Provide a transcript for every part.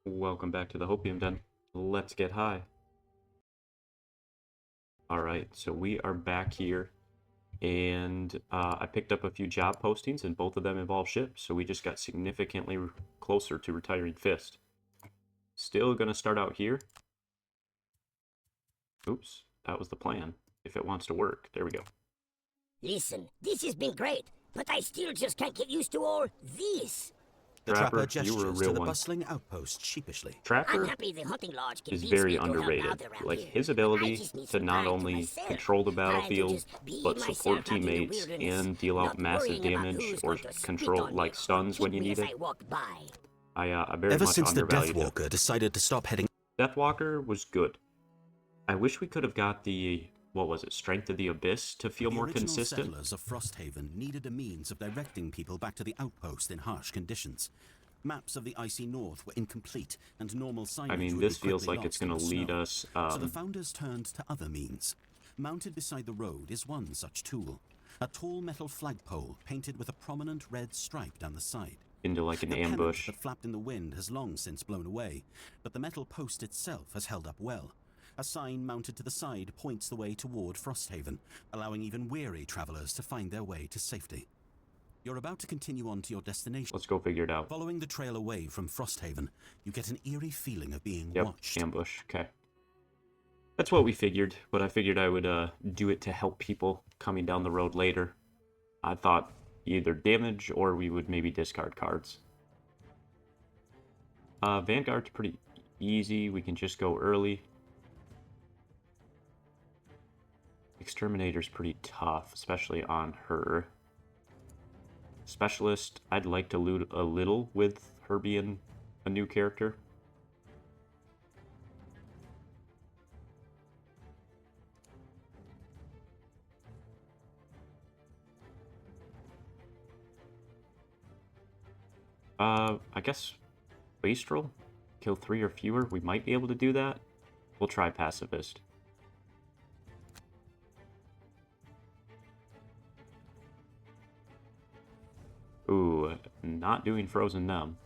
Welcome back to the Hopium Den. Let's get high. Alright, so we are back here, and I picked up a few job postings, and both of them involve ships, so we just got significantly closer to retiring Fist. Still gonna start out here. Oops, that was the plan. If it wants to work, there we go. Listen, this has been great, but I still just can't get used to all this. The Trapper, trapper you were a gestures real to the one. bustling outpost sheepishly. I'm Trapper happy the hunting lodge is convinced very me to help underrated. out around Like, here. his I ability just need to some not time to only myself. control the Time to battlefield, just be but myself support out in the teammates wilderness, and deal out not massive worrying about damage who's or going to spit control, on me like, or stuns when kick you me need as it. I walk by. I very Ever much since the undervalued it. Deathwalker decided to stop heading... Deathwalker was good. I wish we could have got the, what was it, Strength of the Abyss to feel more consistent. The original settlers of Frosthaven needed a means of directing people back to the outpost in harsh conditions. Maps of the icy north were incomplete, and normal signage I mean, would this be feels quickly like it's lost in going to the lead snow. us... So the founders turned to other means. Mounted beside the road is one such tool. A tall metal flagpole painted with a prominent red stripe down the side. into like an The pennant ambush. that flapped in the wind has long since blown away, but the metal post itself has held up well. A sign mounted to the side points the way toward Frosthaven, allowing even weary travelers to find their way to safety. You're about to continue on to your destination. Let's go figure it out. Following the trail away from Frosthaven, you get an eerie feeling of being Yep, watched. ambush. Okay. That's what we figured, but I figured I would do it to help people coming down the road later. I thought either damage or we would maybe discard cards. Vanguard's pretty easy. We can just go early. Exterminator's pretty tough, especially on her. Specialist, I'd like to loot a little with her being a new character. I guess Wastrel? Kill 3 or fewer? We might be able to do that. We'll try Pacifist. Ooh, not doing Frozen Numb.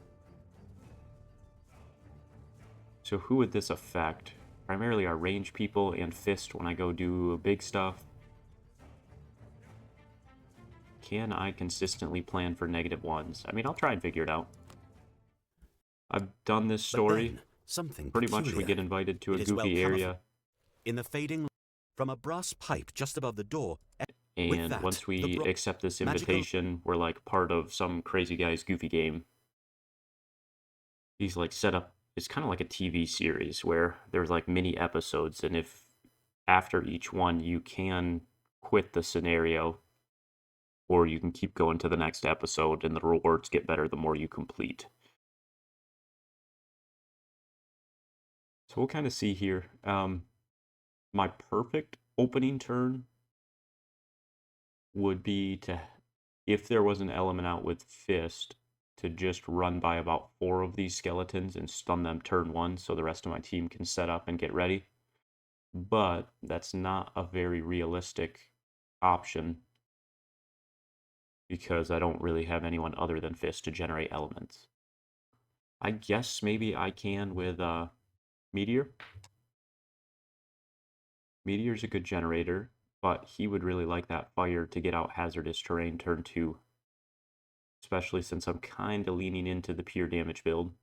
So who would this affect? Primarily our range people and Fist when I go do big stuff. Can I consistently plan for -1s? I mean, I'll try and figure it out. I've done this story. Something Pretty much we peculiar. get invited to a It is well goofy area. In the fading from a brass pipe just above the door. And that, once we the accept this magical- invitation, we're like part of some crazy guy's goofy game. He's like set up, it's kind of like a TV series where there's like mini episodes, and if after each one you can quit the scenario, or you can keep going to the next episode, and the rewards get better the more you complete. So we'll kind of see here. My perfect opening turn would be to, if there was an element out with Fist, to just run by about 4 of these skeletons and stun them turn 1 so the rest of my team can set up and get ready. But that's not a very realistic option because I don't really have anyone other than Fist to generate elements. I guess maybe I can with Meteor. Meteor's a good generator, but he would really like that fire to get out hazardous terrain turn 2. Especially since I'm kind of leaning into the pure damage build.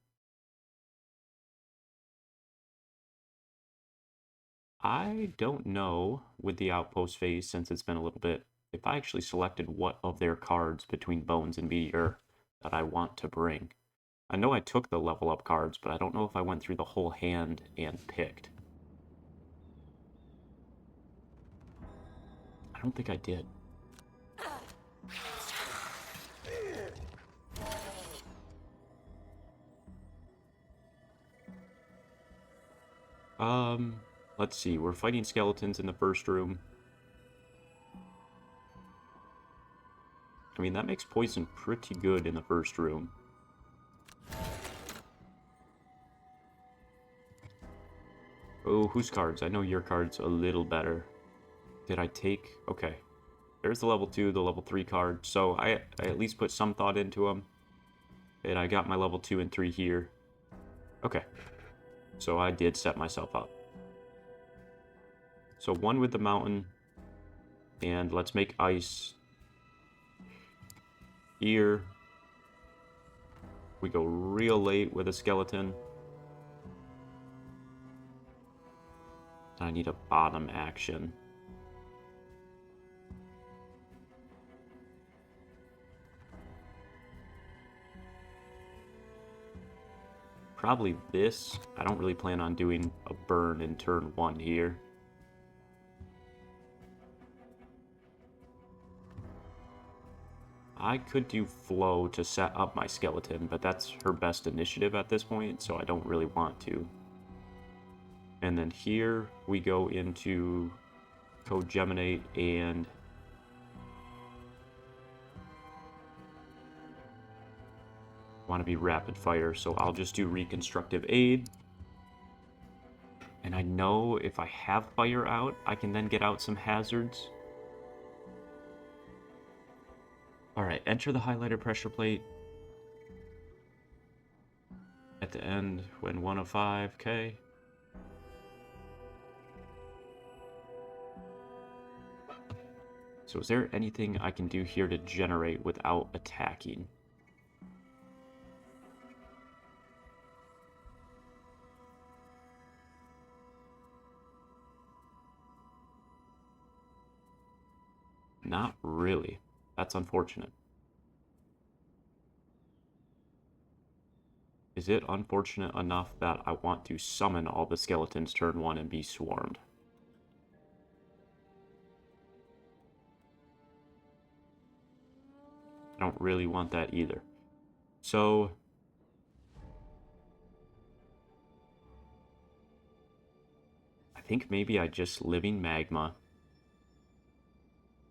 I don't know with the outpost phase, since it's been a little bit, if I actually selected what of their cards between Bones and Meteor that I want to bring. I know I took the level up cards, but I don't know if I went through the whole hand and picked. I don't think I did. Let's see. We're fighting skeletons in the first room. I mean, that makes poison pretty good in the first room. Oh, whose cards? I know your card's a little better. Did I take? Okay. There's the level 2, the level 3 card. So I at least put some thought into them. And I got my level 2 and 3 here. Okay. So I did set myself up. So one with the mountain. And let's make ice here. We go real late with a skeleton. I need a bottom action. Probably this. I don't really plan on doing a burn in turn 1 here. I could do flow to set up my skeleton, but that's her best initiative at this point, so I don't really want to. And then here we go into Cogeminate and want to be rapid fire, so I'll just do reconstructive aid. And I know if I have fire out, I can then get out some hazards. Alright, enter the highlighted pressure plate at the end when 105, okay. So is there anything I can do here to generate without attacking? Not really. That's unfortunate. Is it unfortunate enough that I want to summon all the skeletons turn 1 and be swarmed? I don't really want that either. So I think maybe I just living magma,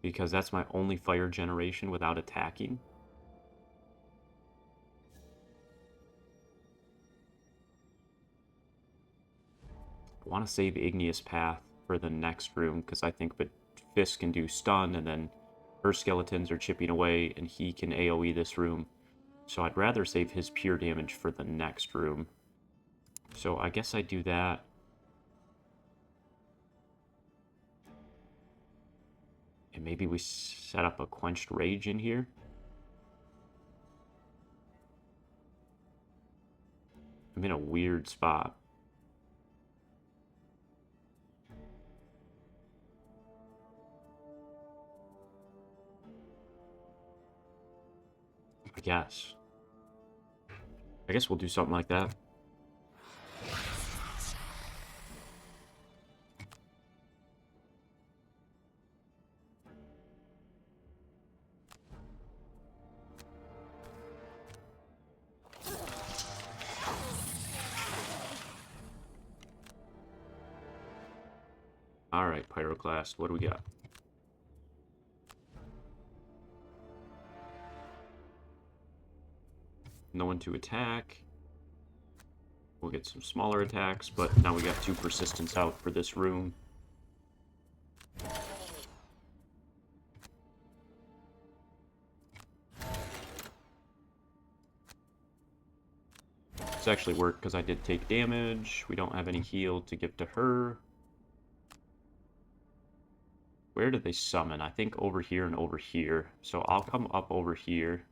because that's my only fire generation without attacking. I want to save Igneous Path for the next room, because I think but Fist can do stun, and then her skeletons are chipping away, and he can AoE this room. So I'd rather save his pure damage for the next room. So I guess I do that. And maybe we set up a Quenched Rage in here. I'm in a weird spot. I guess we'll do something like that. Alright, Pyroclast, what do we got? No one to attack. We'll get some smaller attacks, but now we got 2 persistence out for this room. This actually worked because I did take damage. We don't have any heal to give to her. Where did they summon? I think over here and over here. So I'll come up over here.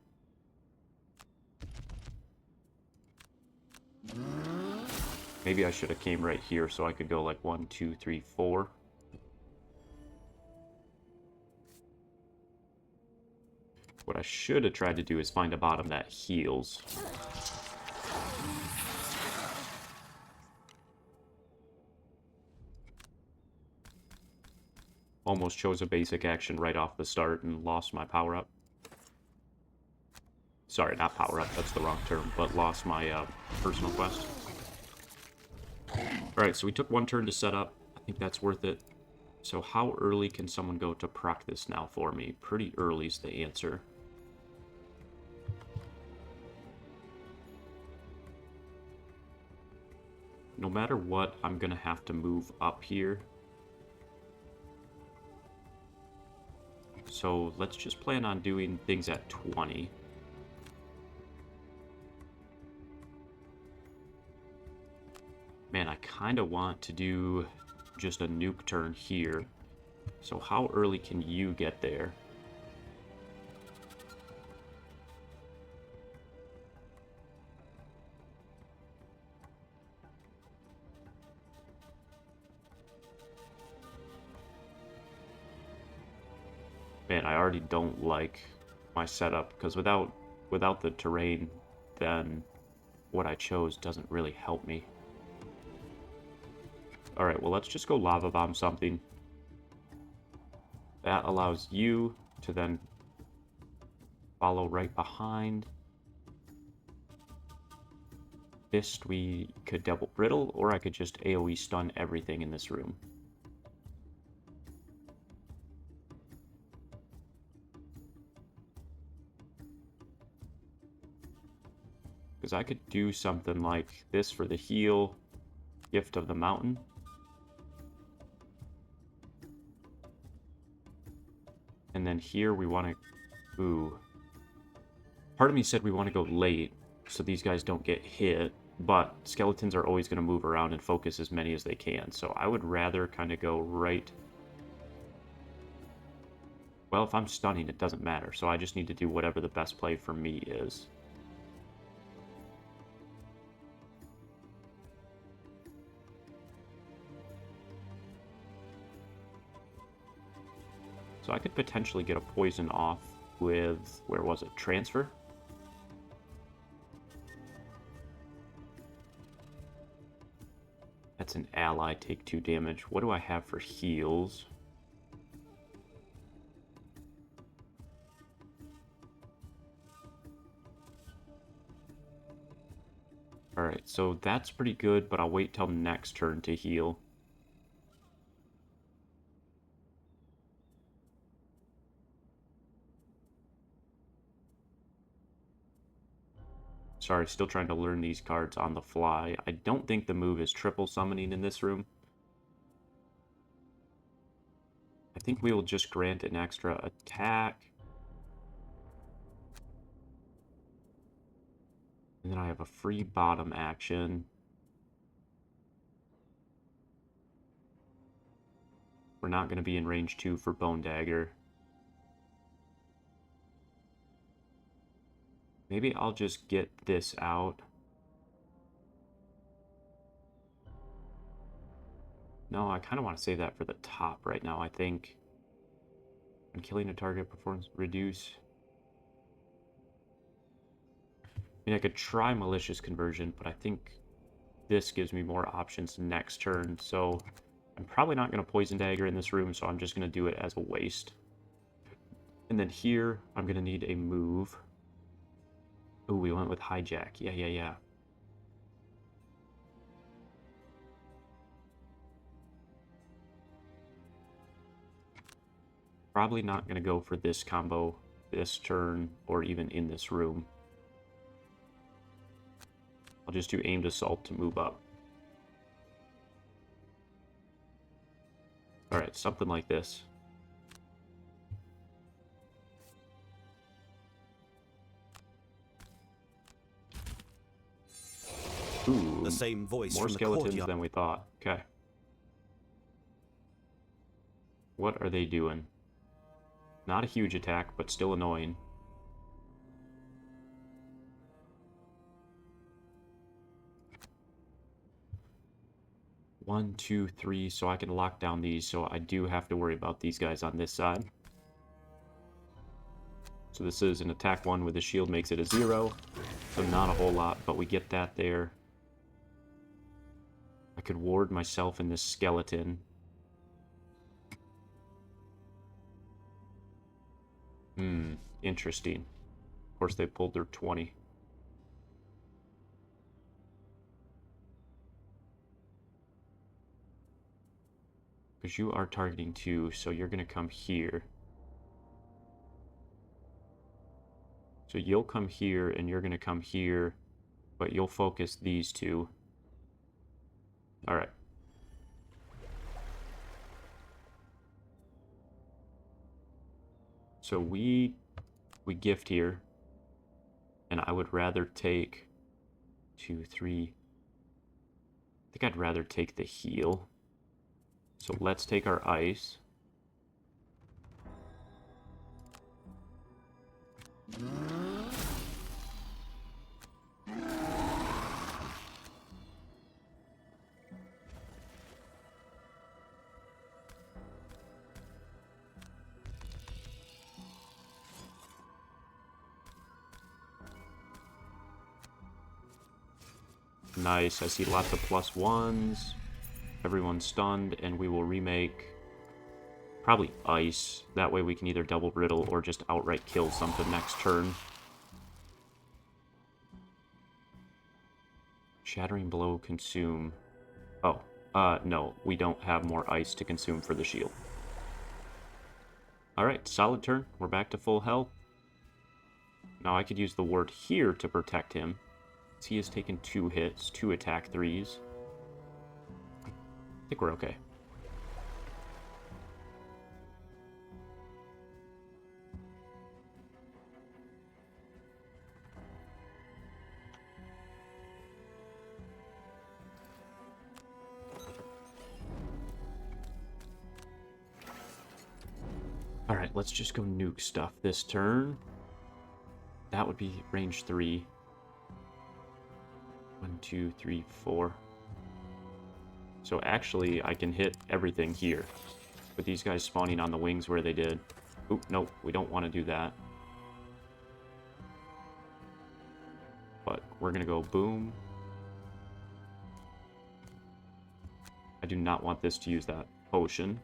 Maybe I should have came right here so I could go like 1, 2, 3, 4. What I should have tried to do is find a bottom that heals. Almost chose a basic action right off the start and lost my power-up. Sorry, not power-up, that's the wrong term, but lost my personal quest. Alright, so we took 1 turn to set up. I think that's worth it. So how early can someone go to proc this now for me? Pretty early is the answer. No matter what, I'm gonna have to move up here. So let's just plan on doing things at 20. I kind of want to do just a nuke turn here. So how early can you get there? Man, I already don't like my setup, because without the terrain, then what I chose doesn't really help me. Alright, well, let's just go lava bomb something. That allows you to then follow right behind. Fist, we could double brittle, or I could just AoE stun everything in this room. Because I could do something like this for the heal, Gift of the Mountain. And then here we want to... Ooh. Part of me said we want to go late, so these guys don't get hit, but skeletons are always going to move around and focus as many as they can, so I would rather kind of go right... Well, if I'm stunning, it doesn't matter, so I just need to do whatever the best play for me is. So I could potentially get a poison off with, where was it, transfer? That's an ally, take 2 damage. What do I have for heals? Alright, so that's pretty good, but I'll wait till next turn to heal. Sorry, still trying to learn these cards on the fly. I don't think the move is triple summoning in this room. I think we will just grant an extra attack. And then I have a free bottom action. We're not going to be in range 2 for Bone Dagger. Maybe I'll just get this out. No, I kind of want to save that for the top right now, I think. When killing a target, performance reduce. I mean, I could try Malicious Conversion, but I think this gives me more options next turn, so I'm probably not going to Poison Dagger in this room, so I'm just going to do it as a waste. And then here, I'm going to need a move. Ooh, we went with Hijack. Yeah. Probably not going to go for this combo this turn, or even in this room. I'll just do Aimed Assault to move up. Alright, something like this. Ooh, The same voice more from the skeletons courtyard. than we thought. Okay. What are they doing? Not a huge attack, but still annoying. One, two, three, so I can lock down these, so I do have to worry about these guys on this side. So this is an attack 1 with a shield makes it a 0. So not a whole lot, but we get that there. I could ward myself in this skeleton. Interesting. Of course, they pulled their 20. Because you are targeting 2, so you're going to come here. So you'll come here, and you're going to come here, but you'll focus these 2. Alright. So we gift here, and I would rather take 2, 3. think I'd rather take the heal. So let's take our ice. Nice, I see lots of +1s. Everyone's stunned, and we will remake probably ice. That way we can either double riddle or just outright kill something next turn. Shattering blow, consume. Oh, no, we don't have more ice to consume for the shield. Alright, solid turn. We're back to full health. Now I could use the ward here to protect him. He has taken 2 hits, 2 attack 3s. I think we're okay. Alright, let's just go nuke stuff this turn. That would be range 3. 1, 2, 3, 4. So actually, I can hit everything here. With these guys spawning on the wings where they did. Oop, nope, we don't want to do that. But we're going to go boom. I do not want this to use that potion.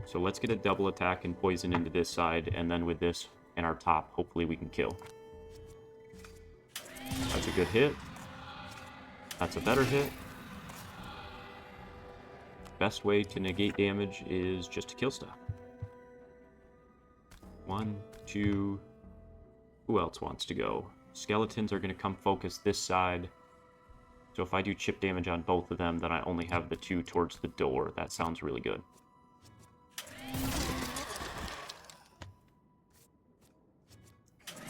So let's get a double attack and poison into this side, and then with this and our top, hopefully we can kill. That's a good hit. That's a better hit. Best way to negate damage is just to kill stuff. 1, 2... Who else wants to go? Skeletons are going to come focus this side. So if I do chip damage on both of them, then I only have the 2 towards the door. That sounds really good.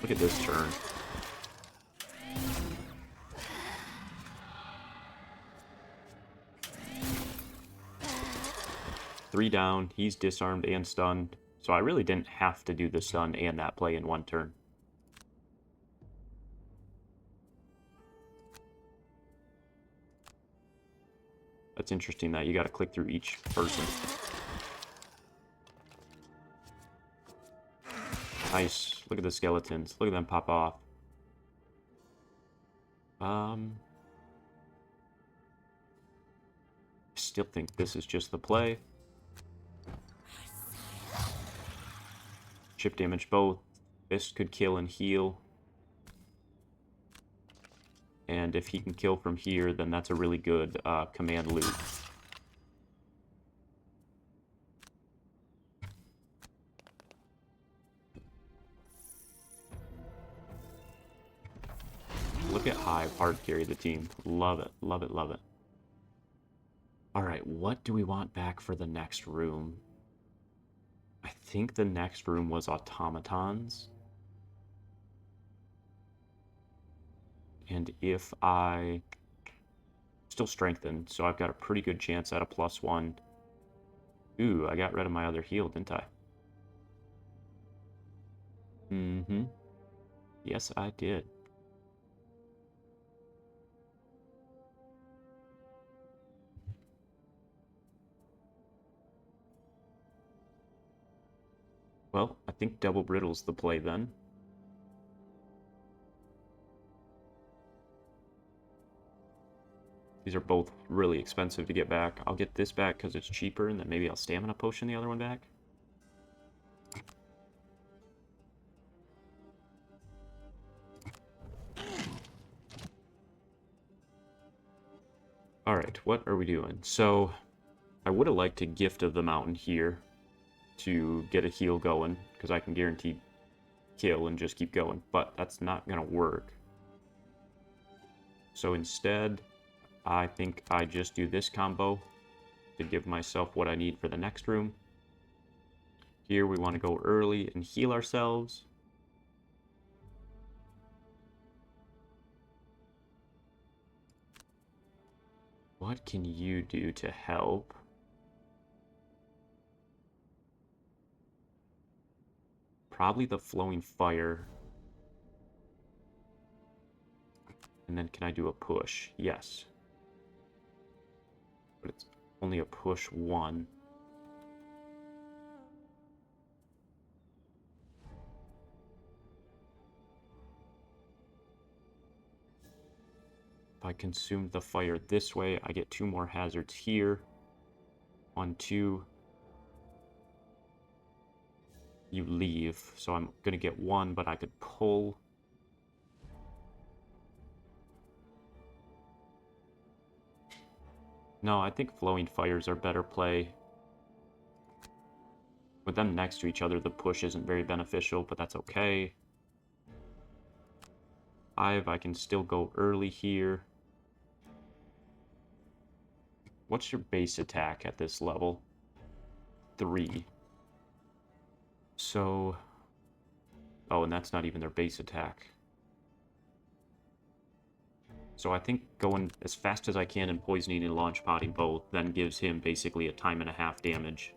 Look at this turn. Three down, he's disarmed and stunned. So I really didn't have to do the stun and that play in one turn. That's interesting that you gotta click through each person. Nice. Look at the skeletons. Look at them pop off. I still think this is just the play. Chip damage both. Fist could kill and heal. And if he can kill from here, then that's a really good command loop. Look at Hive hard carry the team. Love it, love it, love it. Alright, what do we want back for the next room? I think the next room was Automatons. And if I... Still strengthened, so I've got a pretty good chance at a +1. Ooh, I got rid of my other heal, didn't I? Mm-hmm. Yes, I did. Well, I think double brittle's the play then. These are both really expensive to get back. I'll get this back because it's cheaper, and then maybe I'll stamina potion the other one back. Alright, what are we doing? So, I would have liked to Gift of the Mountain here to get a heal going, because I can guarantee kill and just keep going, but that's not going to work. So instead, I think I just do this combo to give myself what I need for the next room. Here we want to go early and heal ourselves. What can you do to help? Probably the flowing fire. And then can I do a push? Yes. But it's only a push 1. If I consume the fire this way, I get 2 more hazards here. 1, 2. You leave, so I'm gonna get 1, but I could pull. No, I think flowing fires are better play. With them next to each other, the push isn't very beneficial, but that's okay. 5, I can still go early here. What's your base attack at this level? 3. So... Oh, and that's not even their base attack. So I think going as fast as I can and poisoning and launch potting both then gives him basically a 1.5 damage.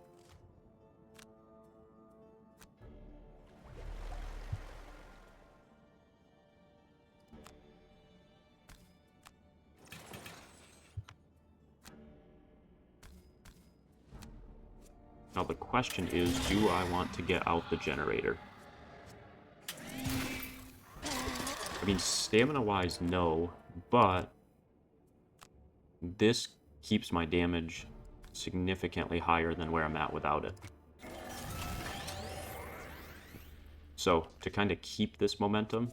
Now the question is, do I want to get out the generator? I mean, stamina-wise, no, but this keeps my damage significantly higher than where I'm at without it. So, to kind of keep this momentum,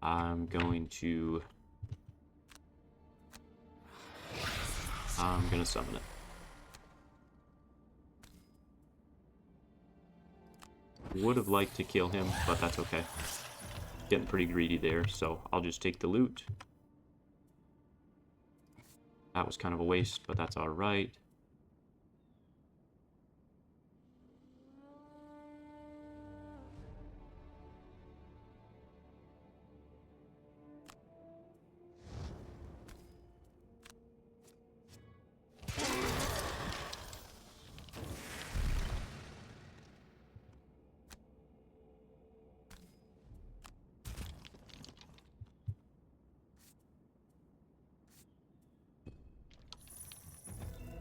I'm going to summon it. Would have liked to kill him, but that's okay. Getting pretty greedy there, so I'll just take the loot. That was kind of a waste, but that's alright.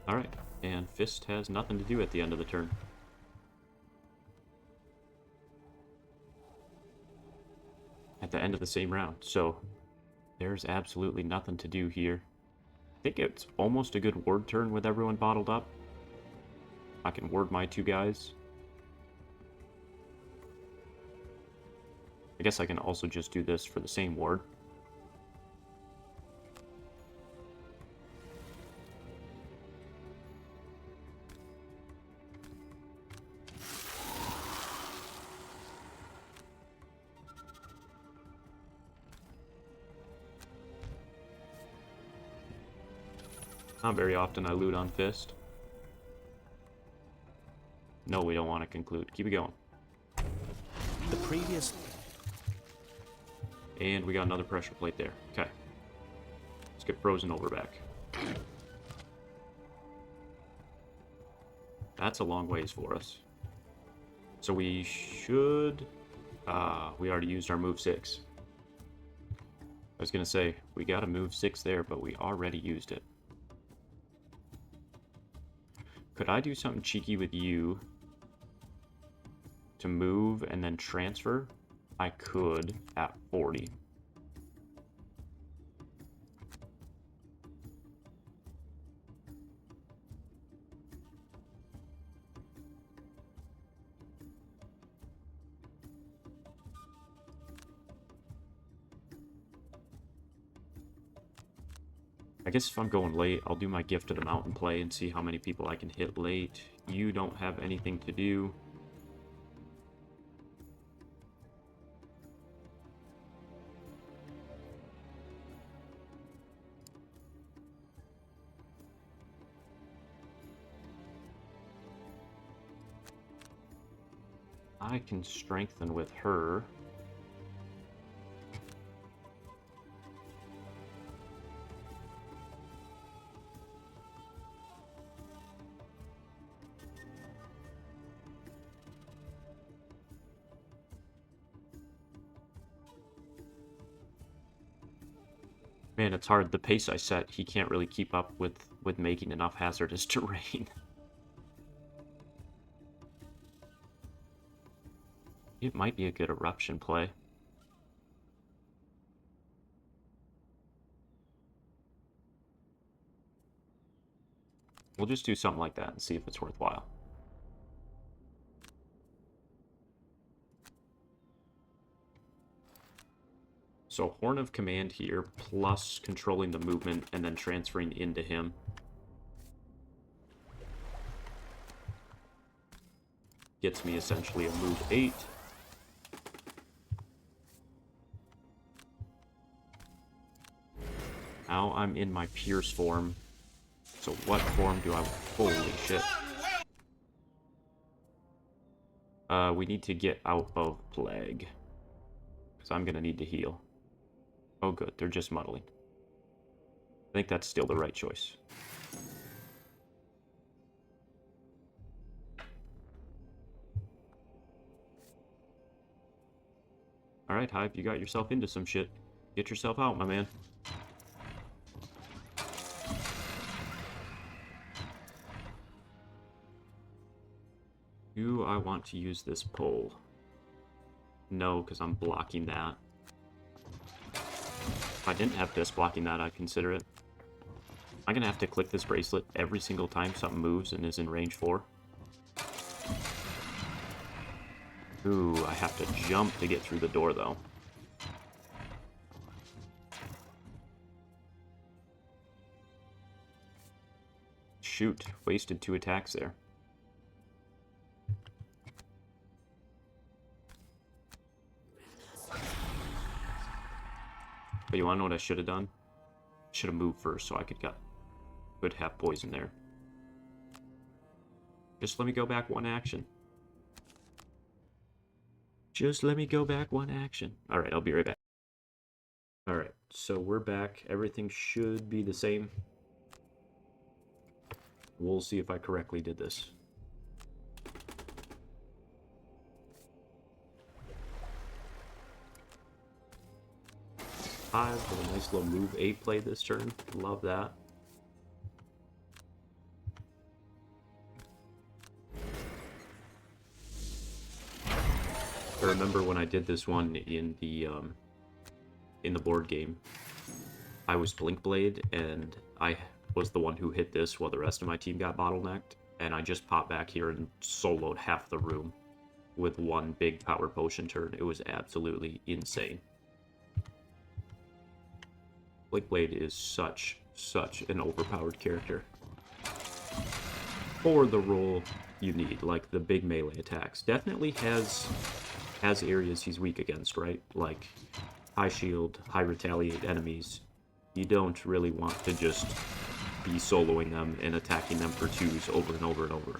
Alright, and Fist has nothing to do at the end of the turn. At the end of the same round, so there's absolutely nothing to do here. I think it's almost a good ward turn with everyone bottled up. I can ward my 2 guys. I guess I can also just do this for the same ward. Not very often I loot on Fist. No, we don't want to conclude. Keep it going. The previous... And we got another pressure plate there. Okay. Let's get Frozen Over back. That's a long ways for us. So we should... we already used our move 6. I was going to say, we got a move 6 there, but we already used it. Could I do something cheeky with you to move and then transfer? I could at 40. I guess if I'm going late, I'll do my Gift of the Mountain play and see how many people I can hit late. You don't have anything to do. I can strengthen with her. Man, it's hard. The pace I set, he can't really keep up with making enough hazardous terrain. It might be a good eruption play. We'll just do something like that and see if it's worthwhile. So Horn of Command here, plus controlling the movement and then transferring into him. Gets me essentially a move 8. Now I'm in my Pierce form. So what form do I... Holy shit. We need to get out of Plague. Because I'm going to need to heal. Oh good, they're just muddling. I think that's still the right choice. Alright, Hive, you got yourself into some shit. Get yourself out, my man. Do I want to use this pole? No, because I'm blocking that. If I didn't have this blocking that, I'd consider it. I'm going to have to click this bracelet every single time something moves and is in range 4. Ooh, I have to jump to get through the door, though. Shoot, wasted 2 attacks there. But you want to know what I should have done? Should have moved first so I could have poison there. Just let me go back 1 action. Just let me go back 1 action. Alright, I'll be right back. Alright, so we're back. Everything should be the same. We'll see if I correctly did this. Hive with a nice little move 8 play this turn. Love that. I remember when I did this one in the board game, I was Blink Blade and I was the one who hit this while the rest of my team got bottlenecked, and I just popped back here and soloed half the room with 1 big power potion turn. It was absolutely insane. Blink Blade is such an overpowered character for the role you need, like the big melee attacks. Definitely has areas he's weak against, right? Like high shield, high retaliate enemies. You don't really want to just be soloing them and attacking them for 2s over and over and over.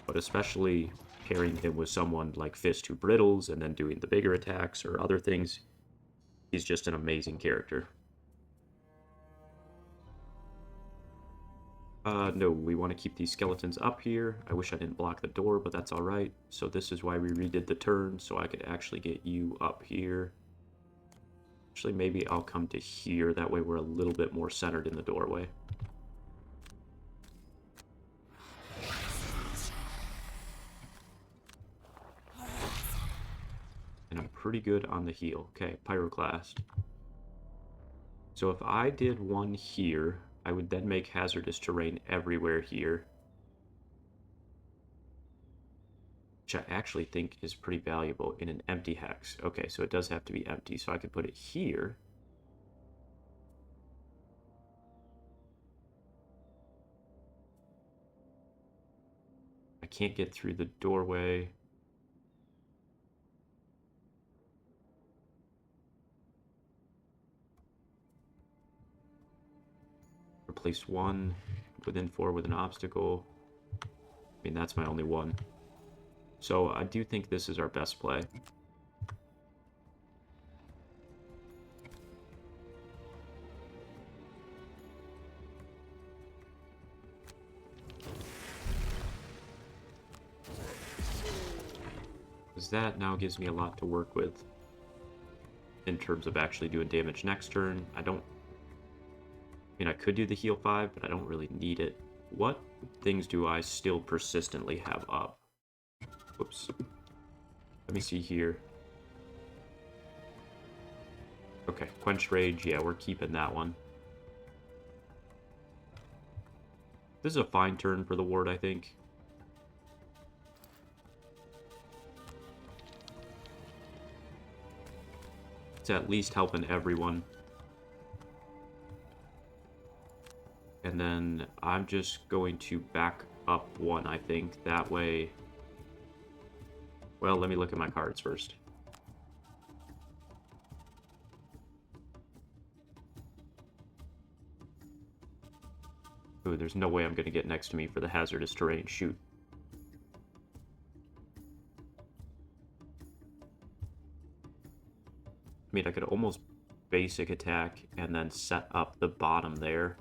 But especially pairing him with someone like Fist who brittles and then doing the bigger attacks or other things, he's just an amazing character. No, we want to keep these skeletons up here. I wish I didn't block the door, but that's alright. So this is why we redid the turn, so I could actually get you up here. Actually, maybe I'll come to here. That way we're a little bit more centered in the doorway. And I'm pretty good on the heal. Okay, Pyroclast. So if I did 1 here, I would then make hazardous terrain everywhere here. Which I actually think is pretty valuable in an empty hex. Okay, so it does have to be empty, so I could put it here. I can't get through the doorway. Replace 1 within 4 with an obstacle. I mean, that's my only 1. So I do think this is our best play. Because that now gives me a lot to work with in terms of actually doing damage next turn. I don't mean, I could do the heal 5, but I don't really need it. What things do I still persistently have up? Whoops. Let me see here. Okay, Quench Rage, yeah, we're keeping that one. This is a fine turn for the ward, I think. It's at least helping everyone. And then I'm just going to back up one, I think. That way... Well, let me look at my cards first. Ooh, there's no way I'm going to get next to me for the hazardous terrain. Shoot. I mean, I could almost basic attack and then set up the bottom there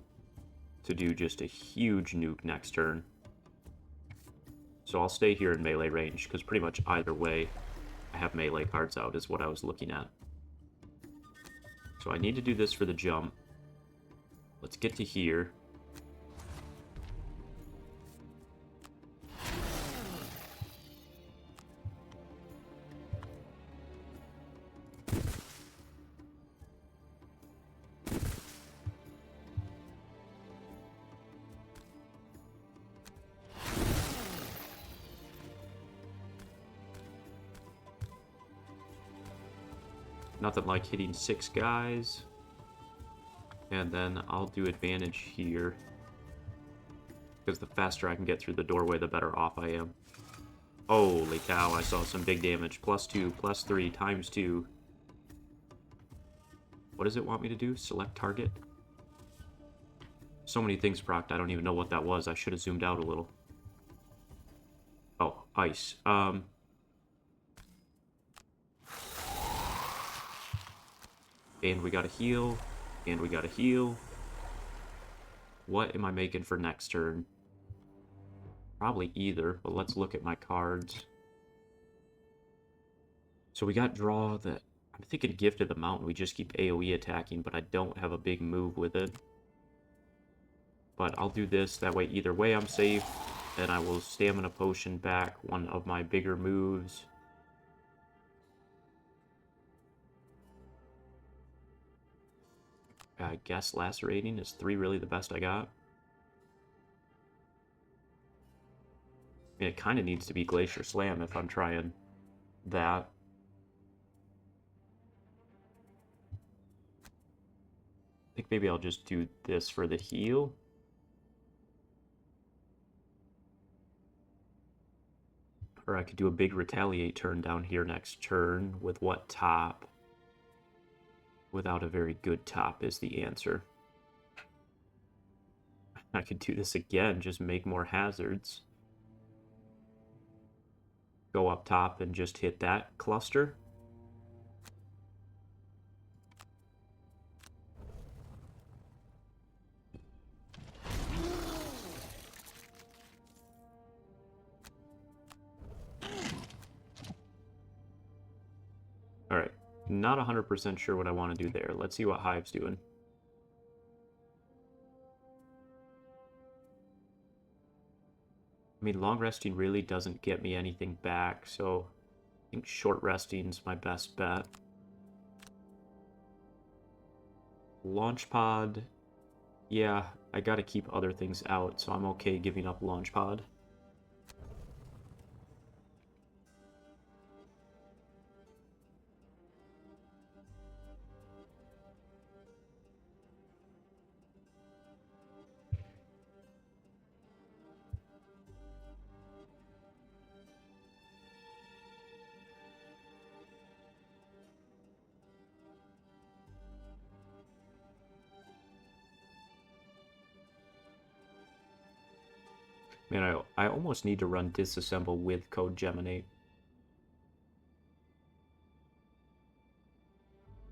to do just a huge nuke next turn. So I'll stay here in melee range, because pretty much either way, I have melee cards out, is what I was looking at. So I need to do this for the jump. Let's get to here. Nothing like hitting 6 guys. And then I'll do advantage here. Because the faster I can get through the doorway, the better off I am. Holy cow, I saw some big damage. +2, +3, ×2. What does it want me to do? Select target? So many things procced, I don't even know what that was. I should have zoomed out a little. Oh, ice. And we got a heal. And we got a heal. What am I making for next turn? Probably either, but let's look at my cards. So we got draw that... I'm thinking Gift of the Mountain. We just keep AoE attacking, but I don't have a big move with it. But I'll do this. That way, either way, I'm safe. And I will Stamina Potion back one of my bigger moves. I guess Lacerating is 3 really the best I got. I mean, it kind of needs to be Glacier Slam if I'm trying that. I think maybe I'll just do this for the heal. Or I could do a big Retaliate turn down here next turn with what top? Without a very good top is the answer. I could do this again, just make more hazards. Go up top and just hit that cluster. Alright, not 100% sure what I want to do there. Let's see what Hive's doing. I mean, long resting really doesn't get me anything back, so I think short resting's my best bet. Launch pod, yeah, I gotta keep other things out, so I'm okay giving up launch pod. Man, I almost need to run Disassemble with Code Geminate.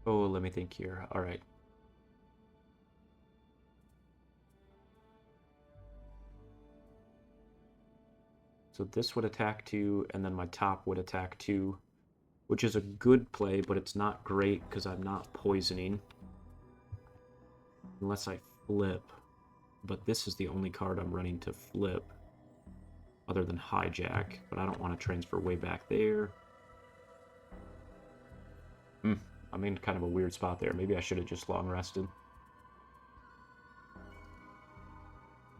Oh, let me think here. Alright. So this would attack 2, and then my top would attack 2, which is a good play, but it's not great because I'm not poisoning. Unless I flip, but this is the only card I'm running to flip other than hijack, but I don't want to transfer way back there. I'm in kind of a weird spot there. Maybe I should have just long rested.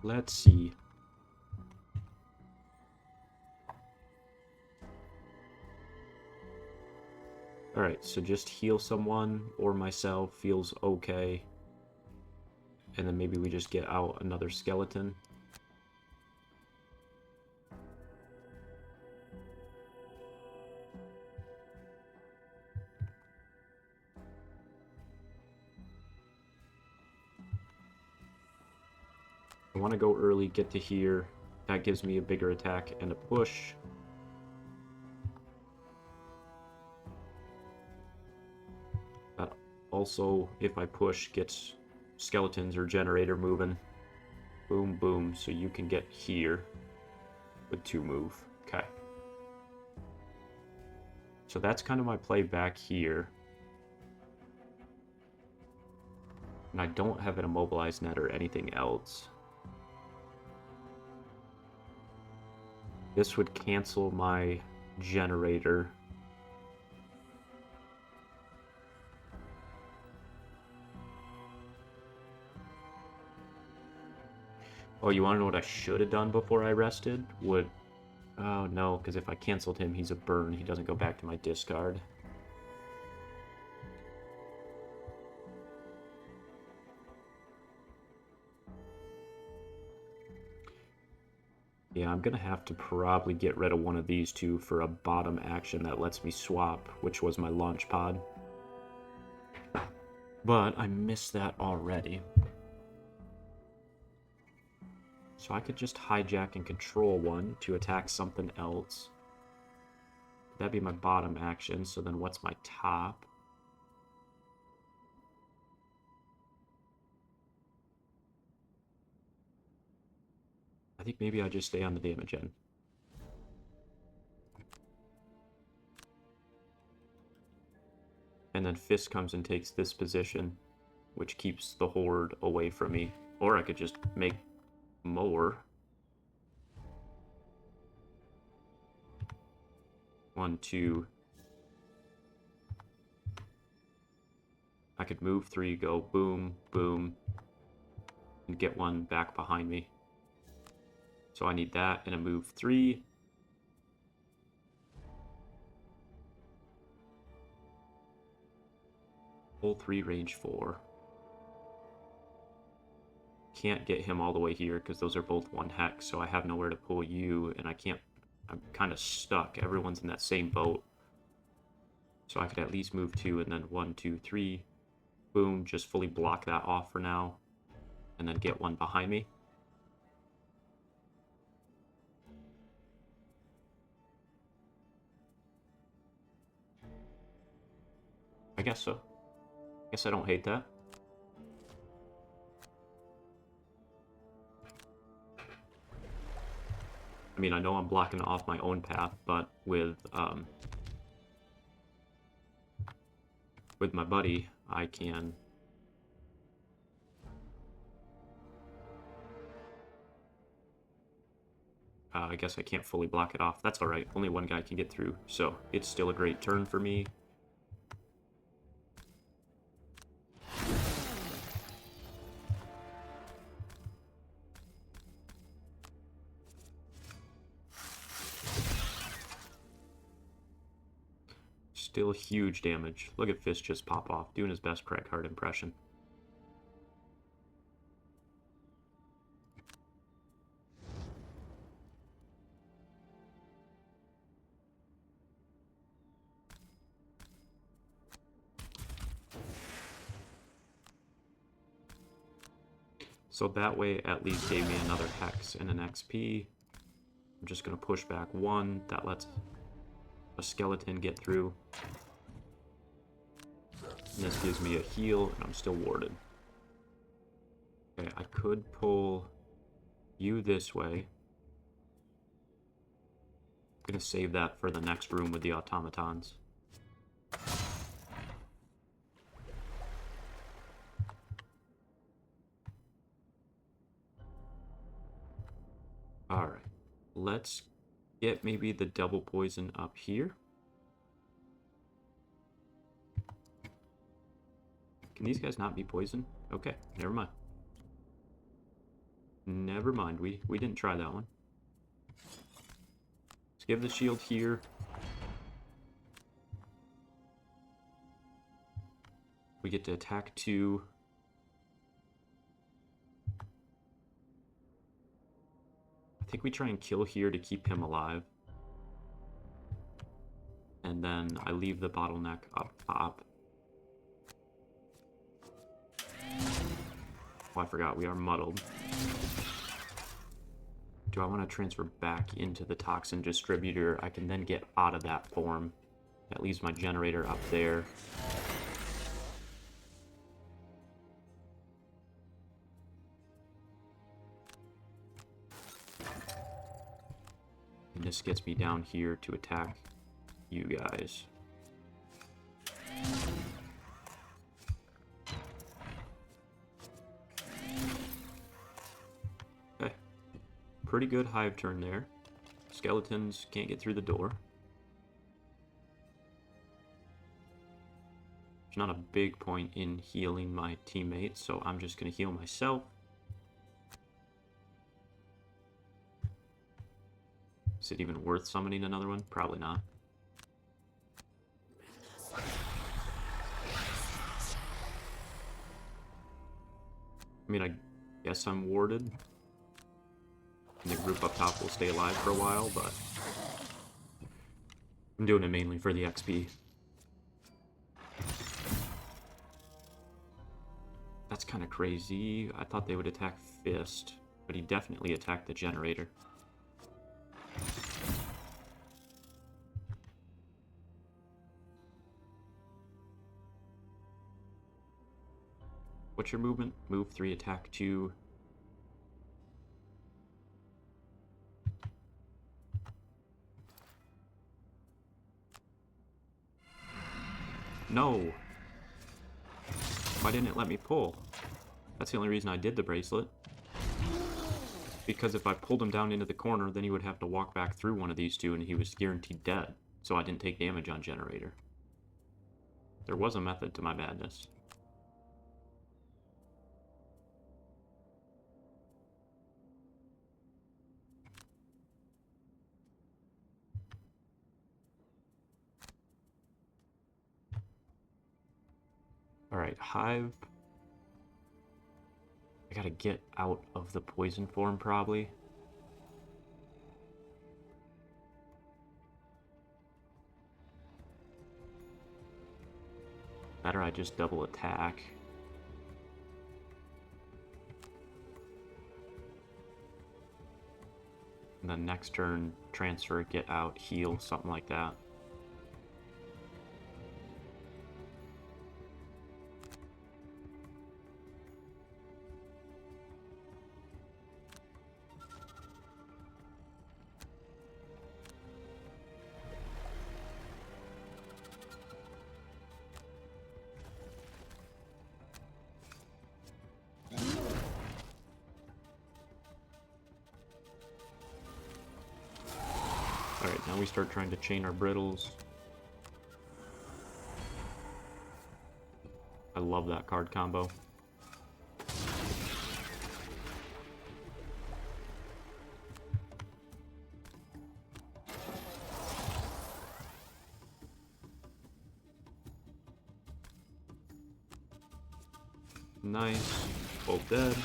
Let's see. Alright, so just heal someone or myself feels okay. And then maybe we just get out another skeleton. I want to go early, get to here. That gives me a bigger attack and a push. That also, if I push, gets skeletons or generator moving. Boom, boom. So you can get here with 2 move. Okay. So that's kind of my play back here. And I don't have an immobilized net or anything else. This would cancel my generator. Oh, you want to know what I should have done before I rested? Oh no, because if I canceled him, he's a burn. He doesn't go back to my discard. Yeah, I'm going to have to probably get rid of one of these two for a bottom action that lets me swap, which was my launch pod. But I missed that already. So I could just hijack and control one to attack something else. That'd be my bottom action, so then what's my top? I think maybe I just stay on the damage end. And then Fist comes and takes this position, which keeps the Horde away from me. Or I could just make more. 1, 2. I could move 3, go boom, boom, and get one back behind me. So I need that and a move 3. Pull 3, range 4. Can't get him all the way here because those are both 1 hex, so I have nowhere to pull you, and I can't. I'm kind of stuck. Everyone's in that same boat. So I could at least move 2 and then 1, 2, 3. Boom, just fully block that off for now. And then get one behind me. I guess so. Guess I don't hate that. I mean, I know I'm blocking off my own path, but with my buddy, I can... I guess I can't fully block it off. That's alright. Only one guy can get through, so it's still a great turn for me. Still huge damage. Look at Fist just pop off, doing his best crack hard impression. So that way at least gave me another hex and an XP. I'm just going to push back 1. That lets a skeleton get through. And this gives me a heal, and I'm still warded. Okay, I could pull you this way. I'm going to save that for the next room with the automatons. Alright. Let's get maybe the double poison up here. Can these guys not be poisoned? Okay, never mind. Never mind, we didn't try that one. Let's give the shield here. We get to attack 2. I think we try and kill here to keep him alive. And then I leave the bottleneck up top. Oh, I forgot, we are muddled. Do I want to transfer back into the toxin distributor? I can then get out of that form. That leaves my generator up there. And this gets me down here to attack you guys. Okay. Pretty good hive turn there. Skeletons can't get through the door. There's not a big point in healing my teammates, so I'm just going to heal myself. Is it even worth summoning another one? Probably not. I mean, I guess I'm warded. And the group up top will stay alive for a while, but I'm doing it mainly for the XP. That's kind of crazy. I thought they would attack Fist, but he definitely attacked the generator. What's your movement? Move 3, attack 2. No! Why didn't it let me pull? That's the only reason I did the bracelet. Because if I pulled him down into the corner, then he would have to walk back through one of these two and he was guaranteed dead. So I didn't take damage on generator. There was a method to my madness. Alright, Hive. I gotta get out of the poison form, probably. Better I just double attack. And then next turn, transfer, get out, heal, something like that. Alright, now we start trying to chain our brittles. I love that card combo. Nice. Both dead.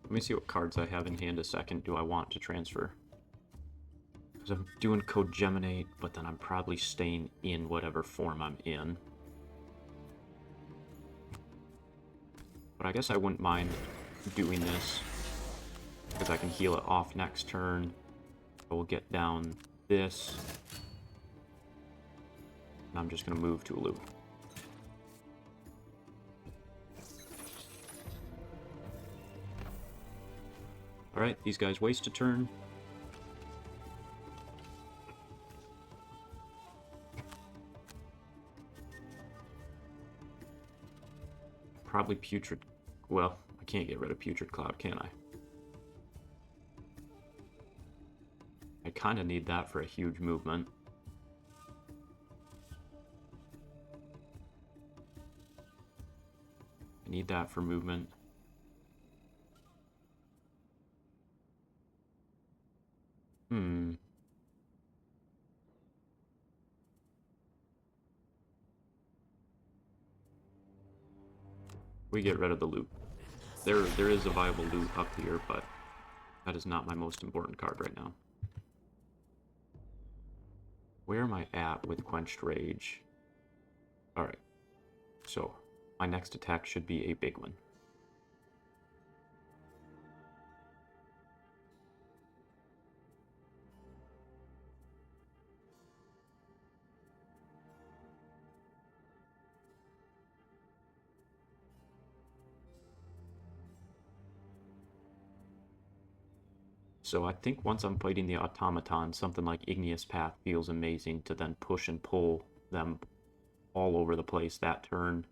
Let me see what cards I have in hand a second. Do I want to transfer? Because I'm doing Cogeminate, but then I'm probably staying in whatever form I'm in. But I guess I wouldn't mind doing this, because I can heal it off next turn. I will get down this. And I'm just going to move to a loop. Alright, these guys waste a turn. Probably putrid. Well, I can't get rid of putrid cloud, can I? I kind of need that for a huge movement. I need that for movement. We get rid of the loot. There is a viable loot up here, but that is not my most important card right now. Where am I at with Quenched Rage? Alright. So, my next attack should be a big one. So I think once I'm fighting the Automatons, something like Igneous Path feels amazing to then push and pull them all over the place that turn.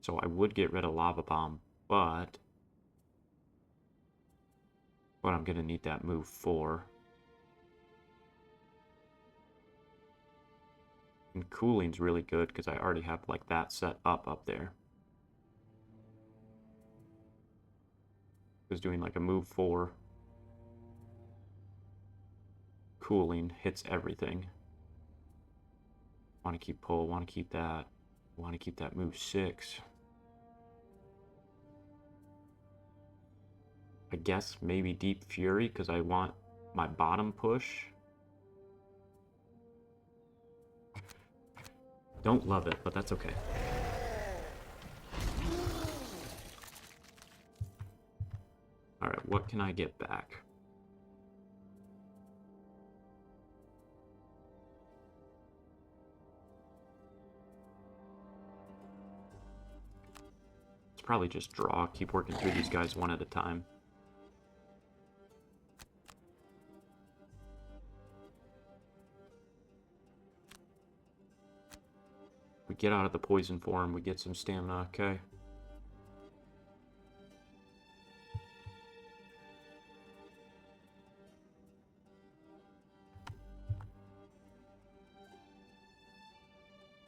So I would get rid of Lava Bomb, but what I'm going to need that move for. And Cooling's really good because I already have like that set up there. Is doing like a move 4. Cooling hits everything. Want to keep pull, want to keep that. Want to keep that move 6. I guess maybe Deep Fury because I want my bottom push. Don't love it, but that's okay. Alright, what can I get back? It's probably just draw. Keep working through these guys one at a time. We get out of the poison form, we get some stamina, okay.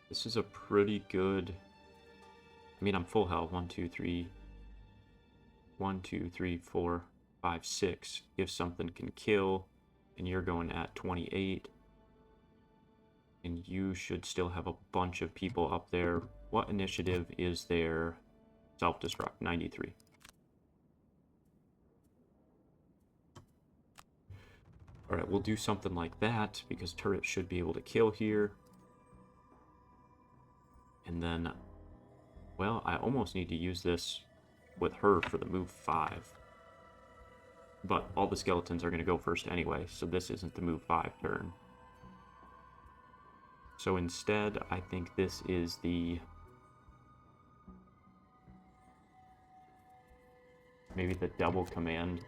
This is a pretty good... I mean, I'm full health. 1, 2, 3... 1, 2, 3, 4, 5, 6. If something can kill, and you're going at 28. And you should still have a bunch of people up there. What initiative is there? Self-destruct, 93. Alright, we'll do something like that, because turret should be able to kill here. And then, well, I almost need to use this with her for the move 5. But all the skeletons are going to go first anyway, so this isn't the move 5 turn. So instead, I think this is the... maybe the double command.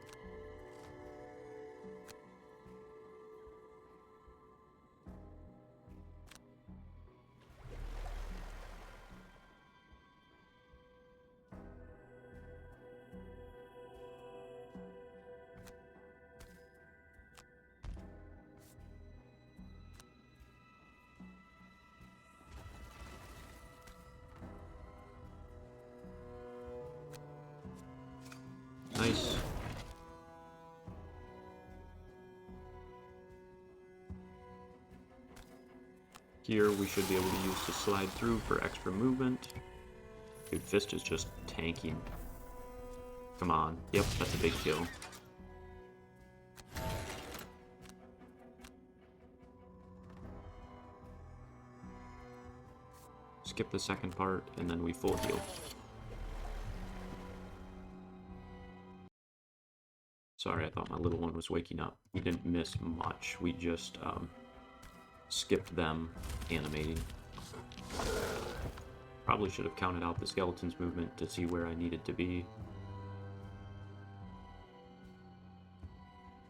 Nice. Here we should be able to use the slide through for extra movement. Dude, Fist is just tanking. Come on. Yep, that's a big kill. Skip the second part, and then we full heal. Sorry, I thought my little one was waking up. We didn't miss much. We just skipped them animating. Probably should have counted out the skeleton's movement to see where I needed to be.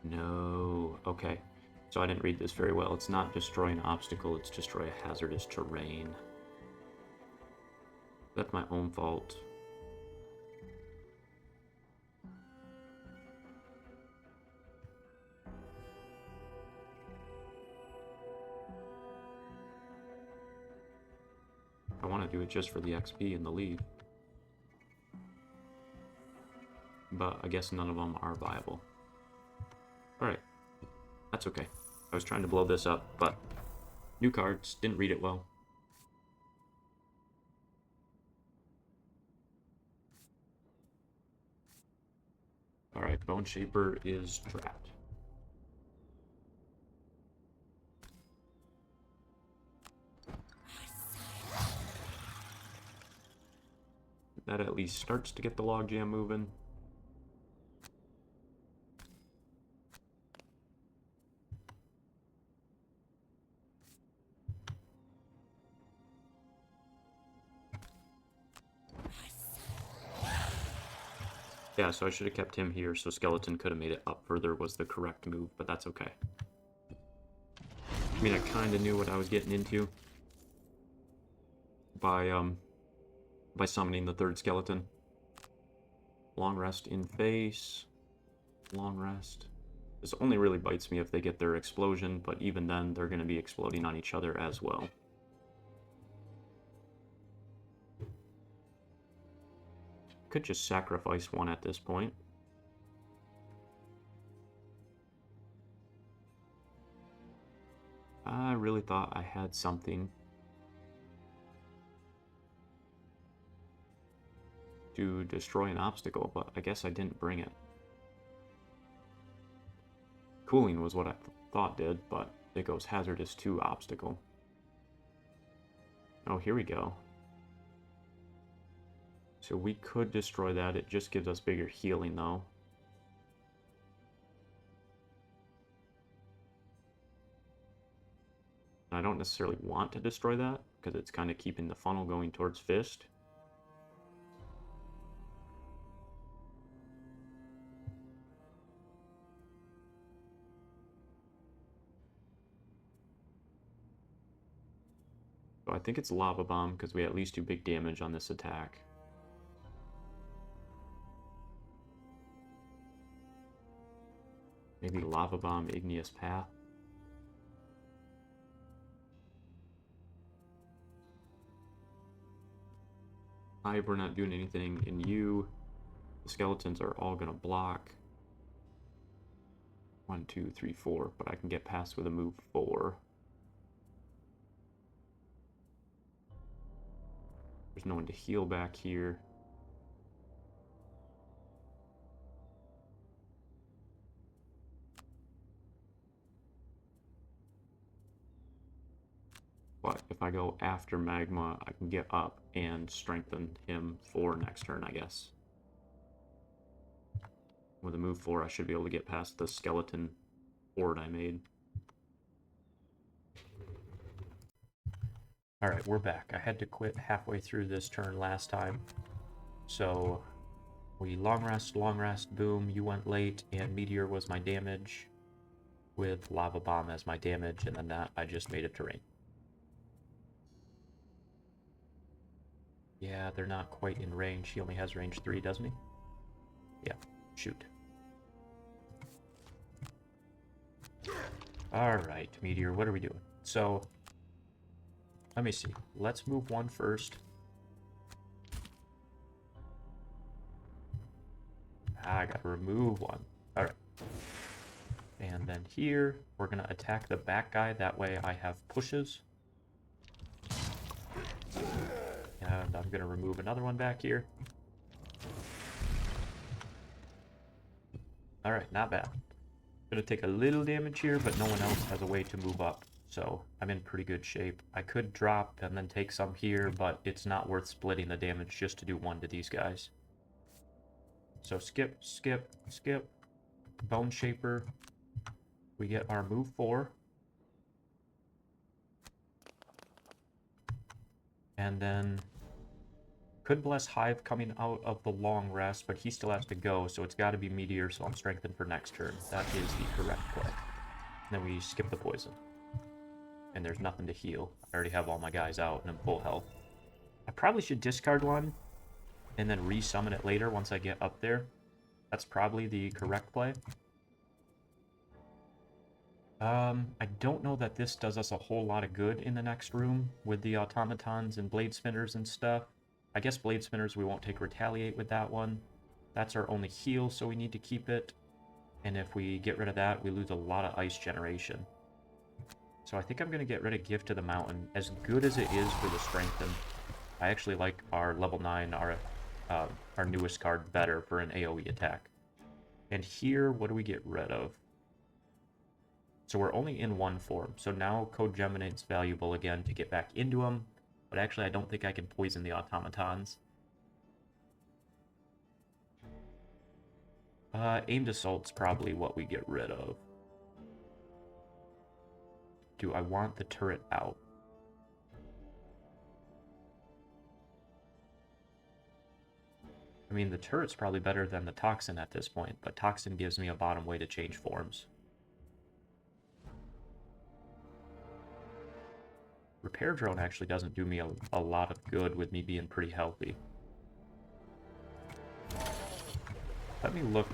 No. Okay. So I didn't read this very well. It's not destroy an obstacle, it's destroy a hazardous terrain. That's my own fault. I want to do it just for the XP and the lead. But I guess none of them are viable. Alright. That's okay. I was trying to blow this up, but new cards, didn't read it well. Alright, Bone Shaper is trapped. That at least starts to get the logjam moving. Yeah, so I should have kept him here so Skeleton could have made it up further was the correct move, but that's okay. I mean, I kind of knew what I was getting into by summoning the third skeleton. Long rest in face. Long rest. This only really bites me if they get their explosion, but even then, they're going to be exploding on each other as well. Could just sacrifice one at this point. I really thought I had something to destroy an obstacle, but I guess I didn't bring it. Cooling was what I thought did, but it goes hazardous to obstacle. Oh, here we go. So we could destroy that. It just gives us bigger healing, though. I don't necessarily want to destroy that, because it's kind of keeping the funnel going towards Fist. So I think it's Lava Bomb, because we at least do big damage on this attack. Maybe Lava Bomb, Igneous Path. We're not doing anything in you. The skeletons are all going to block. 1, 2, 3, 4, but I can get past with a move 4. There's no one to heal back here. But if I go after Magma, I can get up and strengthen him for next turn, I guess. With a move 4, I should be able to get past the skeleton horde I made. Alright, we're back. I had to quit halfway through this turn last time. So, we long rest, boom, you went late, and Meteor was my damage, with Lava Bomb as my damage, and then that I just made a terrain. Yeah, they're not quite in range. He only has range 3, doesn't he? Yeah, shoot. Alright, Meteor, what are we doing? So, let me see. Let's move 1 first. I gotta remove 1. Alright. And then here, we're gonna attack the back guy. That way I have pushes. And I'm gonna remove another one back here. Alright, not bad. Gonna take a little damage here, but no one else has a way to move up. So I'm in pretty good shape. I could drop and then take some here, but it's not worth splitting the damage just to do 1 to these guys. So skip, skip, skip. Bone Shaper. We get our move 4. And then Could bless Hive coming out of the long rest, but he still has to go, so it's got to be Meteor, so I'm strengthened for next turn. That is the correct play. And then we skip the poison. And there's nothing to heal. I already have all my guys out and I'm full health. I probably should discard one and then resummon it later once I get up there. That's probably the correct play. I don't know that this does us a whole lot of good in the next room with the automatons and blade spinners and stuff. I guess blade spinners we won't take retaliate with that one. That's our only heal, so we need to keep it. And if we get rid of that, we lose a lot of ice generation. So I think I'm going to get rid of Gift to the Mountain. As good as it is for the Strengthen, I actually like our level 9, our newest card better for an AoE attack. And here, what do we get rid of? So we're only in one form. So now Code Geminate's valuable again to get back into them. But actually, I don't think I can poison the automatons. Aimed Assault's probably what we get rid of. Do I want the turret out? I mean, the turret's probably better than the Toxin at this point, but Toxin gives me a bottom way to change forms. Repair Drone actually doesn't do me a lot of good with me being pretty healthy. Let me look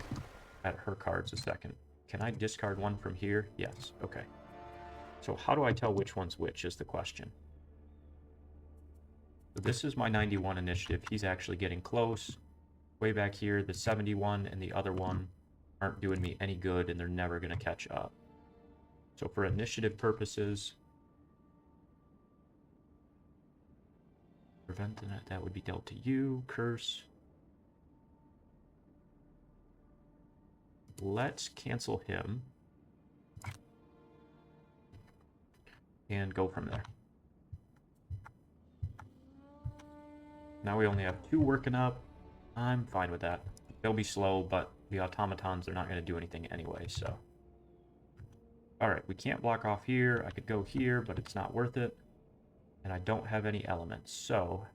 at her cards a second. Can I discard one from here? Yes, okay. So how do I tell which one's which is the question. So this is my 91 initiative. He's actually getting close. Way back here, the 71 and the other one aren't doing me any good, and they're never going to catch up. So for initiative purposes, prevent that would be dealt to you. Curse. Let's cancel him. And go from there. Now we only have 2 working up. I'm fine with that. They'll be slow, but the automatons are not going to do anything anyway, so. Alright, we can't block off here. I could go here, but it's not worth it. And I don't have any elements, so.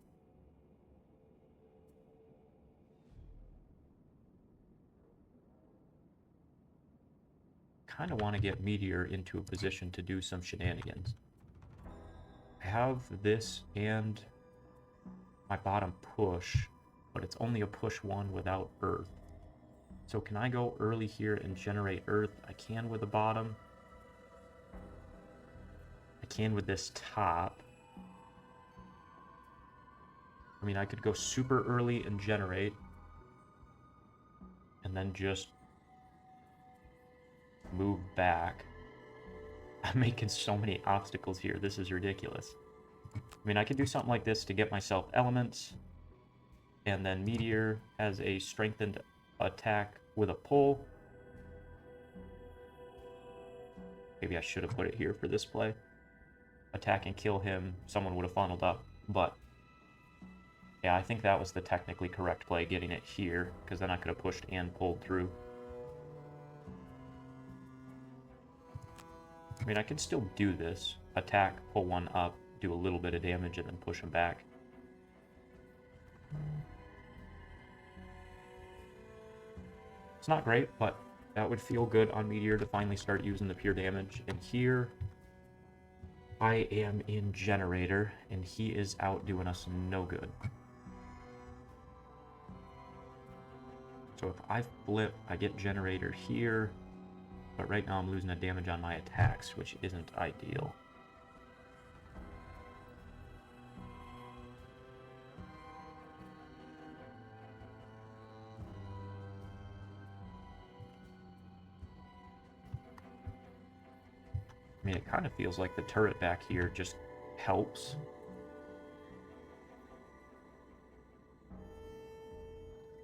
Kind of want to get Meteor into a position to do some shenanigans. I have this and my bottom push, but it's only a push 1 without Earth. So can I go early here and generate Earth? I can with the bottom. I can with this top. I mean, I could go super early and generate. And then just move back. I'm making so many obstacles here. This is ridiculous. I mean, I could do something like this to get myself elements. And then Meteor has a strengthened attack with a pull. Maybe I should have put it here for this play. Attack and kill him. Someone would have funneled up. But yeah, I think that was the technically correct play, getting it here. Because then I could have pushed and pulled through. I mean, I can still do this. Attack, pull 1 up, do a little bit of damage, and then push him back. It's not great, but that would feel good on Meteor to finally start using the pure damage. And here, I am in Generator, and he is out doing us no good. So if I flip, I get Generator here. But right now I'm losing a damage on my attacks, which isn't ideal. I mean, it kind of feels like the turret back here just helps.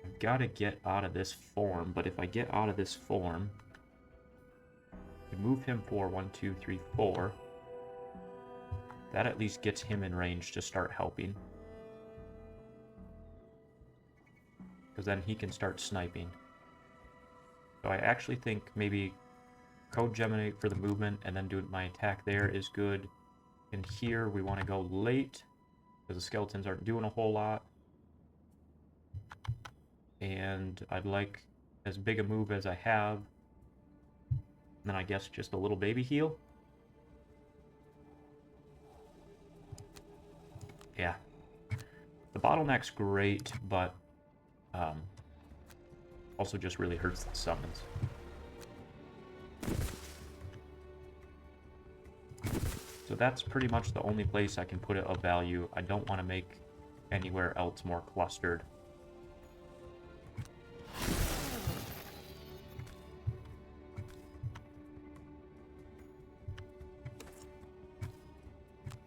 I've got to get out of this form, but if I get out of this form, move him for 1, 2, 3, 4. That at least gets him in range to start helping. Because then he can start sniping. So I actually think maybe Code Geminate for the movement and then do my attack there is good. And here we want to go late because the skeletons aren't doing a whole lot. And I'd like as big a move as I have. And then I guess just a little baby heal. Yeah. The bottleneck's great, but also just really hurts the summons. So that's pretty much the only place I can put it of value. I don't want to make anywhere else more clustered.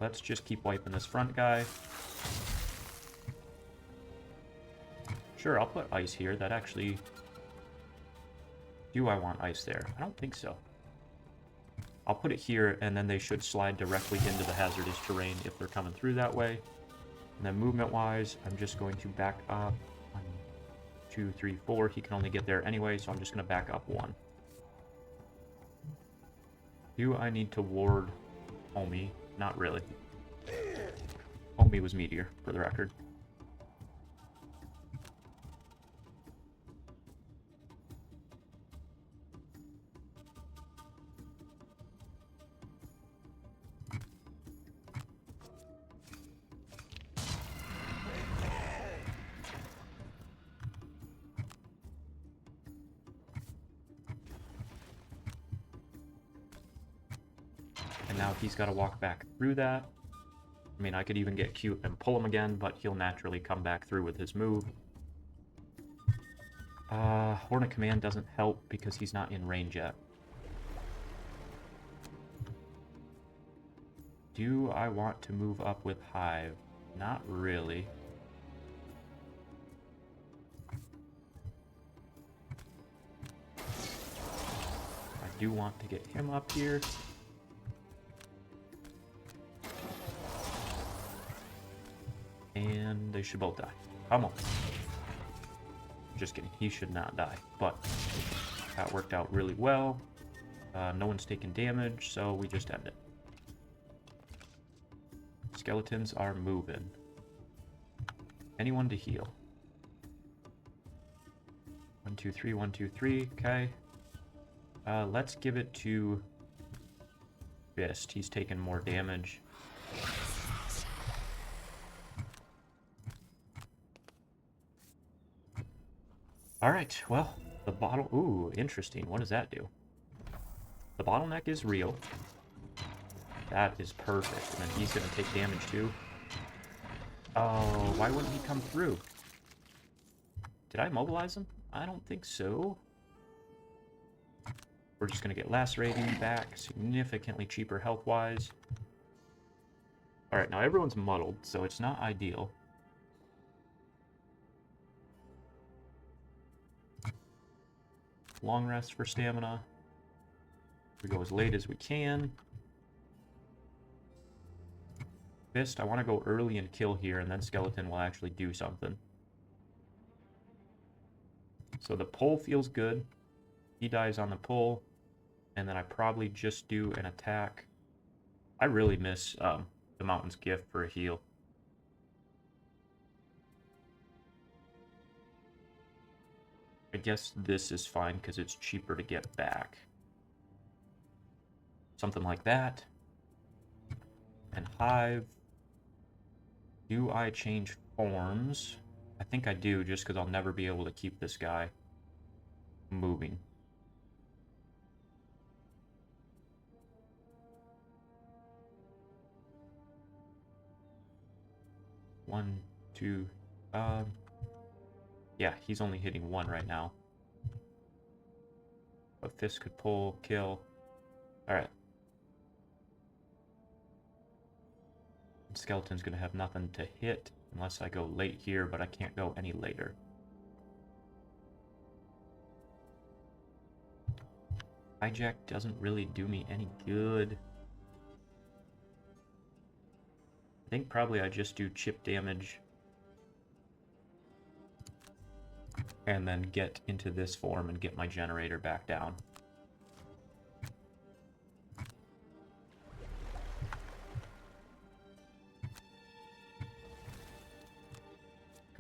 Let's just keep wiping this front guy. Sure, I'll put ice here. That actually... Do I want ice there? I don't think so. I'll put it here, and then they should slide directly into the hazardous terrain if they're coming through that way. And then movement-wise, I'm just going to back up. 1, 2, 3, 4. He can only get there anyway, so I'm just going to back up 1. Do I need to ward Omi? Not really. Omi was Meteor, for the record. And now he's got to walk back through that. I mean, I could even get cute and pull him again, but he'll naturally come back through with his move. Hornet Command doesn't help because he's not in range yet. Do I want to move up with Hive? Not really. I do want to get him up here. And they should both die. Come on. Just kidding. He should not die. But that worked out really well. No one's taking damage, so we just end it. Skeletons are moving. Anyone to heal? 1, 2, 3, 1, 2, 3. Okay. Let's give it to Fist. He's taking more damage. Alright, well, the bottle... Ooh, interesting. What does that do? The bottleneck is real. That is perfect. And then he's going to take damage too. Oh, why wouldn't he come through? Did I mobilize him? I don't think so. We're just going to get lacerating back. Significantly cheaper health-wise. Alright, now everyone's muddled, so it's not ideal. Long rest for stamina. We go as late as we can. Fist, I want to go early and kill here, and then Skeleton will actually do something. So the pull feels good. He dies on the pull, and then I probably just do an attack. I really miss the Mountain's Gift for a heal. I guess this is fine because it's cheaper to get back. Something like that. And Hive. Do I change forms? I think I do, just because I'll never be able to keep this guy moving. One, two, yeah, he's only hitting 1 right now. But Fist could pull, kill. Alright. Skeleton's gonna have nothing to hit unless I go late here, but I can't go any later. Hijack doesn't really do me any good. I think probably I just do chip damage. And then get into this form and get my generator back down.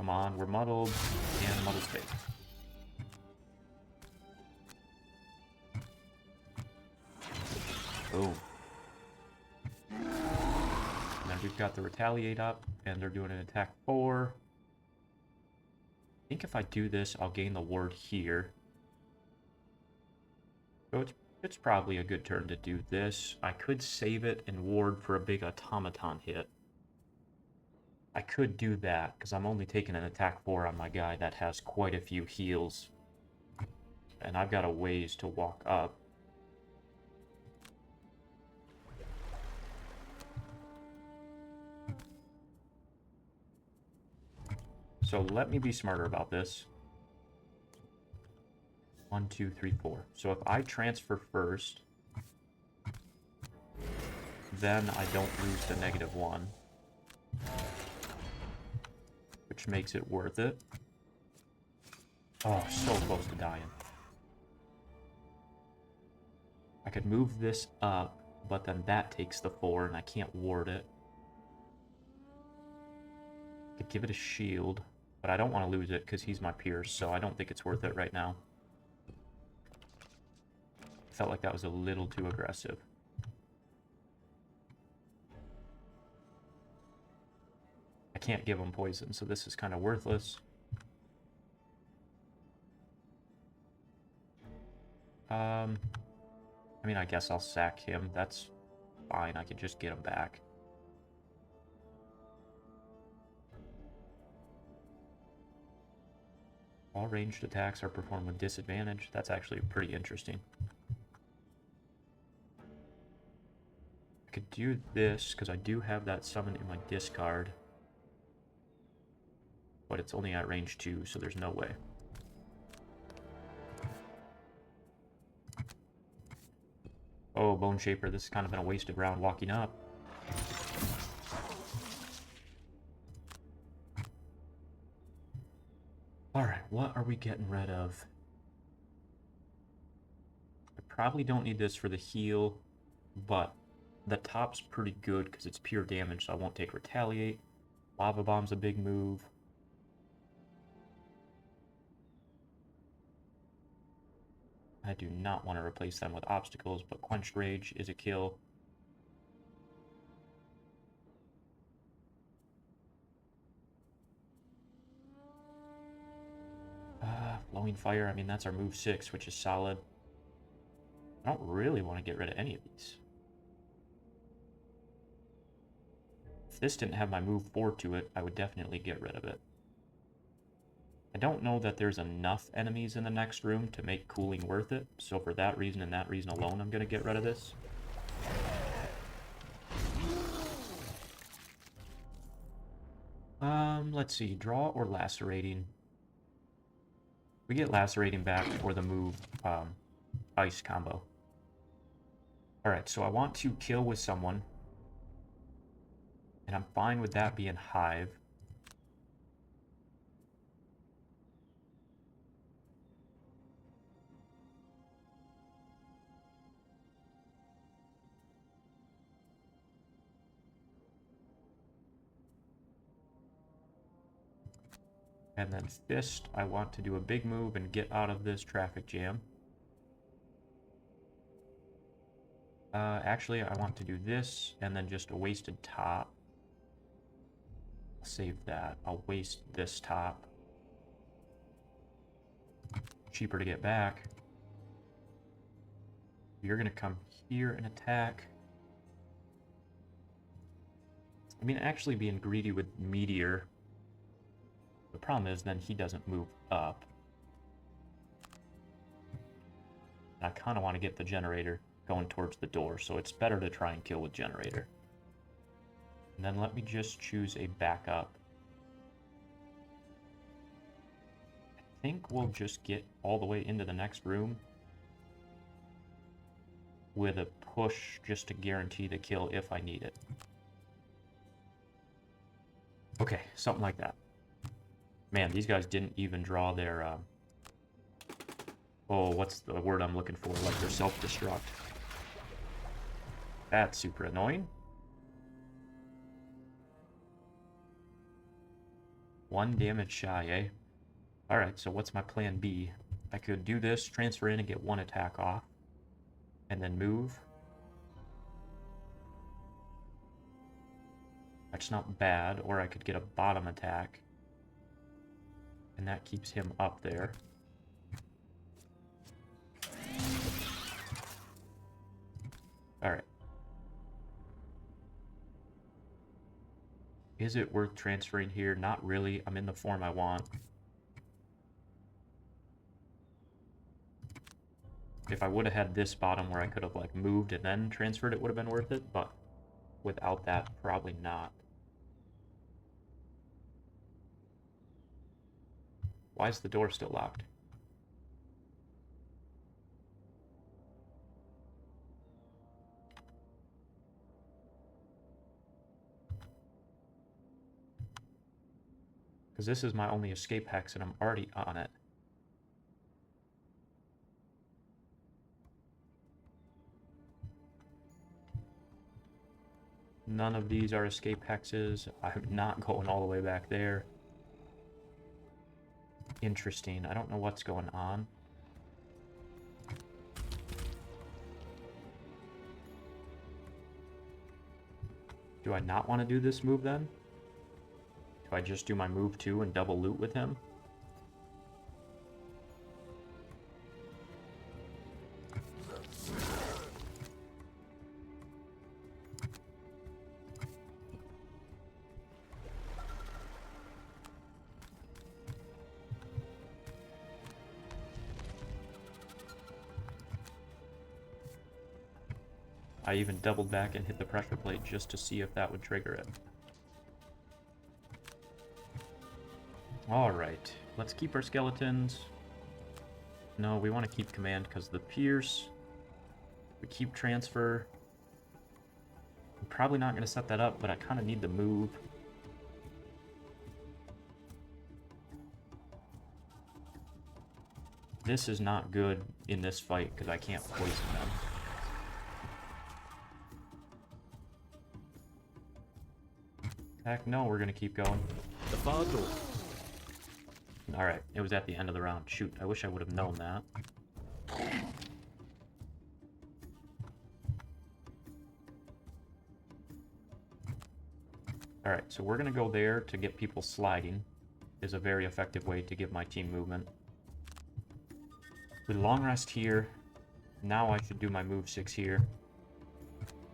Come on, we're muddled. And muddled space. Boom. And then we've got the retaliate up, and they're doing an attack 4. I think if I do this, I'll gain the ward here. So it's probably a good turn to do this. I could save it and ward for a big automaton hit. I could do that, because I'm only taking an attack 4 on my guy that has quite a few heals. And I've got a ways to walk up. So let me be smarter about this. 1, 2, 3, 4. So if I transfer first, then I don't lose the -1. Which makes it worth it. Oh, so close to dying. I could move this up, but then that takes the 4 and I can't ward it. I could give it a shield, but I don't want to lose it because he's my Pierce, so I don't think it's worth it right now. Felt like that was a little too aggressive. I can't give him poison, so this is kind of worthless. I mean, I guess I'll sack him. That's fine. I could just get him back. All ranged attacks are performed with disadvantage. That's actually pretty interesting. I could do this, because I do have that summon in my discard. But it's only at range 2, so there's no way. Oh, Bone Shaper, this has kind of been a wasted round walking up. Alright, what are we getting rid of? I probably don't need this for the heal, but the top's pretty good because it's pure damage, so I won't take Retaliate. Lava Bomb's a big move. I do not want to replace them with obstacles, but Quenched Rage is a kill. Flowing Fire, I mean, that's our move 6, which is solid. I don't really want to get rid of any of these. If this didn't have my move 4 to it, I would definitely get rid of it. I don't know that there's enough enemies in the next room to make cooling worth it, so for that reason and that reason alone, I'm going to get rid of this. Let's see, draw or lacerating. We get lacerating back for the move ice combo. Alright, so I want to kill with someone, and I'm fine with that being Hive. And then Fist, I want to do a big move and get out of this traffic jam. Actually, I want to do this, and then just a wasted top. I'll save that. I'll waste this top. Cheaper to get back. You're going to come here and attack. I mean, actually being greedy with Meteor. The problem is then he doesn't move up. I kind of want to get the generator going towards the door, so it's better to try and kill with generator. And then let me just choose a backup. I think we'll just get all the way into the next room with a push just to guarantee the kill if I need it. Okay, something like that. Man, these guys didn't even draw their, oh, what's the word I'm looking for? Like their self-destruct. That's super annoying. 1 damage shy, eh? Alright, so what's my plan B? I could do this, transfer in and get 1 attack off. And then move. That's not bad, or I could get a bottom attack. And that keeps him up there. Alright. Is it worth transferring here? Not really. I'm in the form I want. If I would have had this bottom where I could have like moved and then transferred, it would have been worth it, but without that, probably not. Why is the door still locked? Because this is my only escape hex and I'm already on it. None of these are escape hexes. I'm not going all the way back there. Interesting. I don't know what's going on. Do I not want to do this move then? Do I just do my move 2 and double loot with him? I even doubled back and hit the pressure plate just to see if that would trigger it. Alright, let's keep our skeletons. No, we want to keep command because the pierce. We keep transfer. I'm probably not going to set that up, but I kind of need the move. This is not good in this fight because I can't poison them. Heck no, we're going to keep going. The far door. Alright, it was at the end of the round. Shoot, I wish I would have known that. Alright, so we're going to go there to get people sliding. Is a very effective way to give my team movement. With long rest here, now I should do my move 6 here.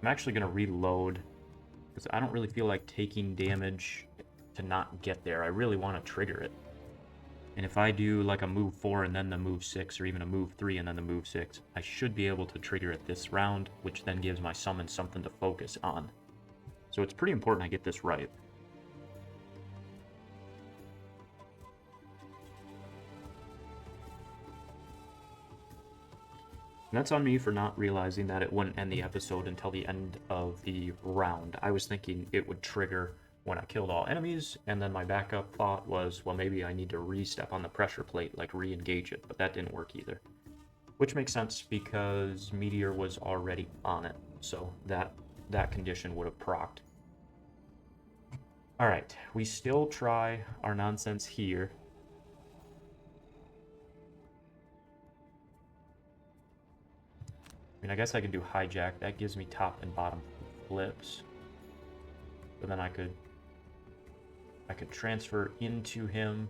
I'm actually going to reload, because I don't really feel like taking damage to not get there. I really want to trigger it. And if I do like a move 4 and then the move 6, or even a move 3 and then the move 6, I should be able to trigger it this round, which then gives my summon something to focus on. So it's pretty important I get this right. And that's on me for not realizing that it wouldn't end the episode until the end of the round. I was thinking it would trigger when I killed all enemies, and then my backup thought was, well, maybe I need to re-step on the pressure plate, like re-engage it, but that didn't work either. Which makes sense because Meteor was already on it, so that condition would have procced. Alright, we still try our nonsense here. I mean, I guess I can do hijack. That gives me top and bottom flips. But then I could transfer into him.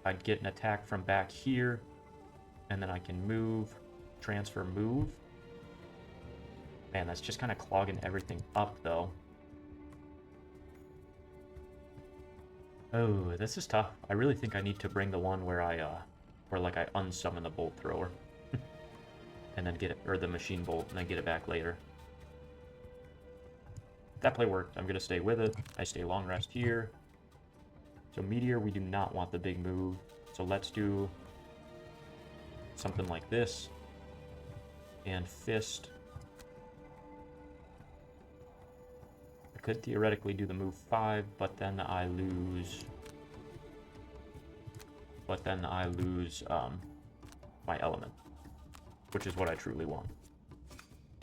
I'd get an attack from back here. And then I can move, transfer, move. Man, that's just kind of clogging everything up, though. Oh, this is tough. I really think I need to bring the one where I unsummon the bolt thrower. And then get it, or the machine bolt, and then get it back later. That play worked. I'm going to stay with it. I stay long rest here. So Meteor, we do not want the big move. So let's do something like this. And Fist. I could theoretically do the move 5, but then I lose... my element. Which is what I truly want.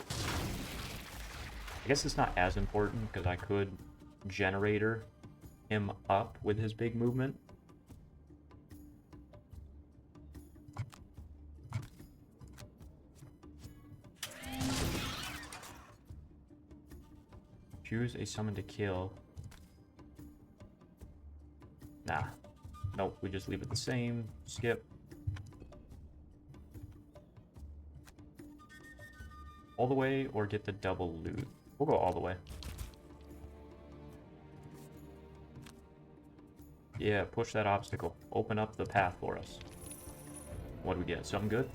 I guess it's not as important because I could generator him up with his big movement. Choose a summon to kill. Nah. Nope, we just leave it the same. Skip. All the way or get the double loot? We'll go all the way. Yeah, push that obstacle. Open up the path for us. What do we get? Something good?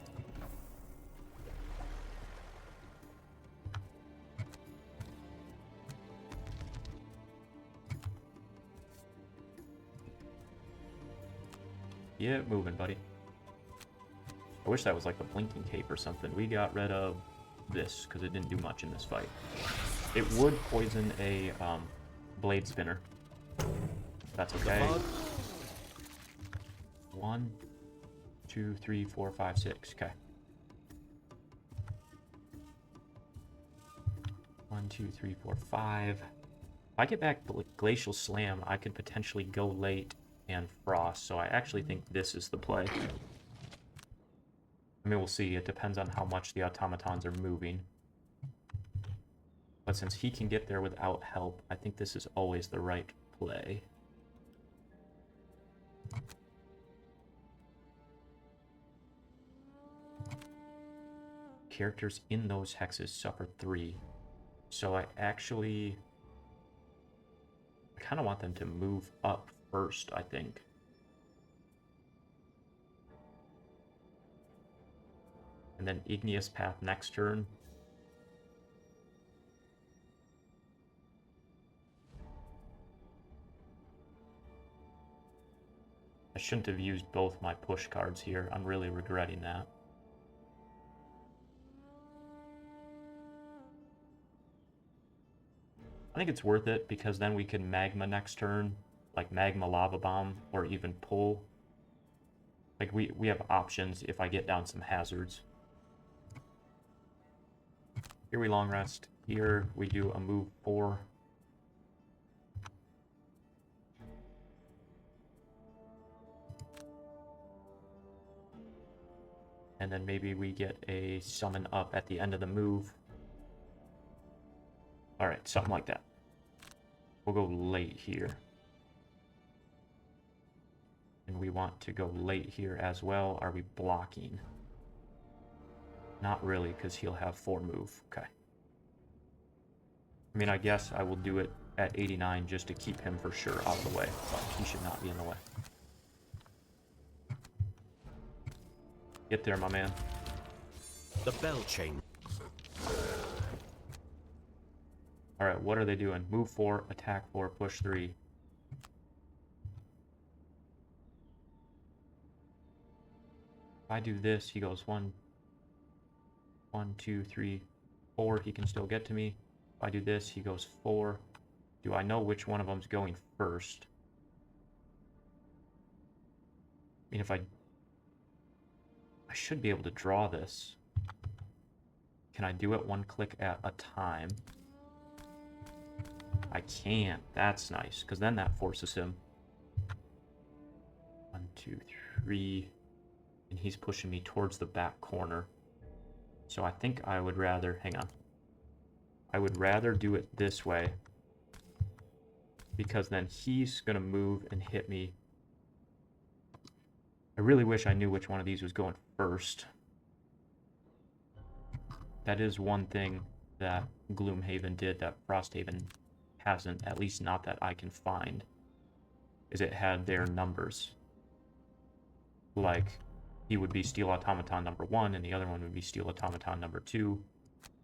Yeah, moving, buddy. I wish that was like the blinking cape or something. We got rid of this because it didn't do much in this fight. It would poison a blade spinner. That's okay. 1, 2, 3, 4, 5, 6. Okay. 1, 2, 3, 4, 5. If I get back Glacial Slam, I could potentially go late and Frost, so I actually think this is the play. I mean, we'll see. It depends on how much the automatons are moving. But since he can get there without help, I think this is always the right play. Characters in those hexes suffer 3. So I kind of want them to move up first, I think. And then Igneous Path next turn. I shouldn't have used both my push cards here. I'm really regretting that. I think it's worth it because then we can Magma next turn, like Magma Lava Bomb, or even pull. Like we have options if I get down some hazards. Here we long rest. Here we do a move 4. And then maybe we get a summon up at the end of the move. Alright, something like that. We'll go late here. And we want to go late here as well. Are we blocking? Not really, because he'll have 4 move. Okay. I mean, I guess I will do it at 89 just to keep him for sure out of the way. But he should not be in the way. Get there, my man. The bell chain. Alright, what are they doing? Move 4, attack 4, push 3. If I do this, he goes 1, 2, 3, 4. He can still get to me. If I do this, he goes 4. Do I know which one of them's going first? I mean, if I should be able to draw this. Can I do it 1 click at a time? I can't. That's nice, because then that forces him. 1, 2, 3. And he's pushing me towards the back corner. So I think I would rather... Hang on. I would rather do it this way. Because then he's going to move and hit me. I really wish I knew which one of these was going first. That is one thing that Gloomhaven did that Frosthaven hasn't, at least not that I can find, is it had their numbers. Like, he would be Steel Automaton number 1, and the other one would be Steel Automaton number 2,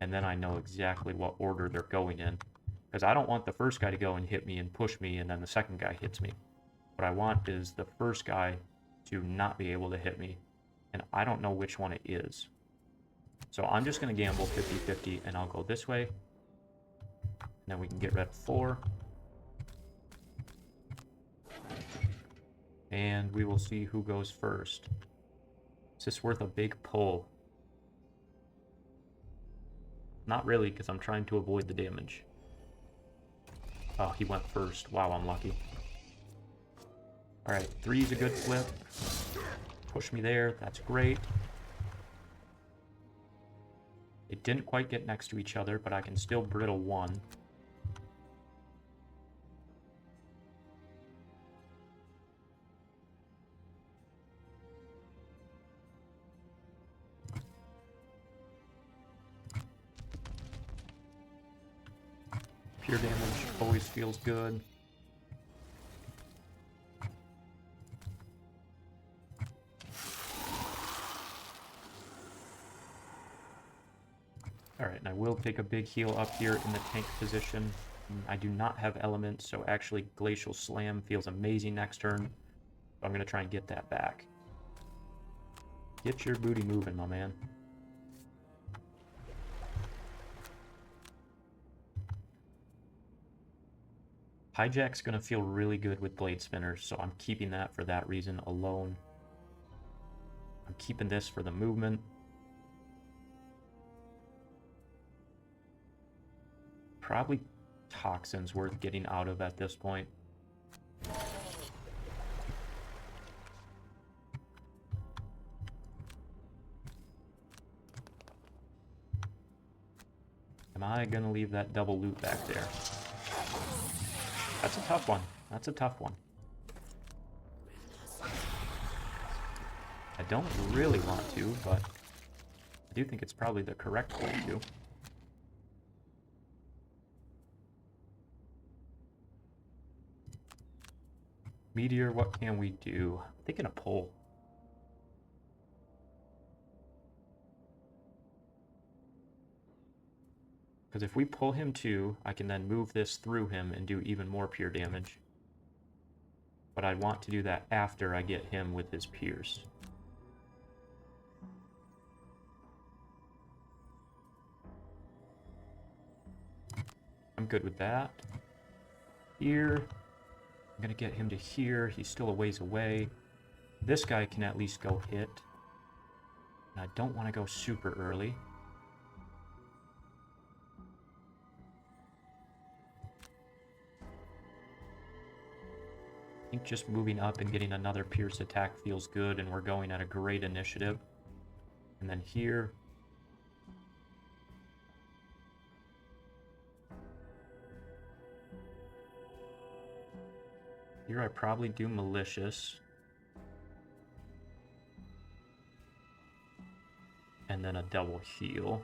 and then I know exactly what order they're going in. Because I don't want the first guy to go and hit me and push me, and then the second guy hits me. What I want is the first guy to not be able to hit me, and I don't know which one it is. So I'm just going to gamble 50-50, and I'll go this way. And then we can get rid of 4. And we will see who goes first. Is this worth a big pull? Not really, because I'm trying to avoid the damage. Oh, he went first. Wow, I'm lucky. Alright, 3 is a good flip. Push me there, that's great. It didn't quite get next to each other, but I can still brittle 1. Pure damage always feels good. Alright, and I will take a big heal up here in the tank position. I do not have elements, so actually Glacial Slam feels amazing next turn. I'm going to try and get that back. Get your booty moving, my man. Hijack's going to feel really good with Blade Spinners, so I'm keeping that for that reason alone. I'm keeping this for the movement. Probably Toxin's worth getting out of at this point. Am I going to leave that double loot back there? That's a tough one. That's a tough one. I don't really want to, but I do think it's probably the correct way to. Meteor, what can we do? I'm thinking a pull. Because if we pull him too, I can then move this through him and do even more pure damage. But I want to do that after I get him with his pierce. I'm good with that. Here. I'm going to get him to here. He's still a ways away. This guy can at least go hit. And I don't want to go super early. I think just moving up and getting another pierce attack feels good, and we're going at a great initiative. And then here. Here I probably do malicious. And then a double heal.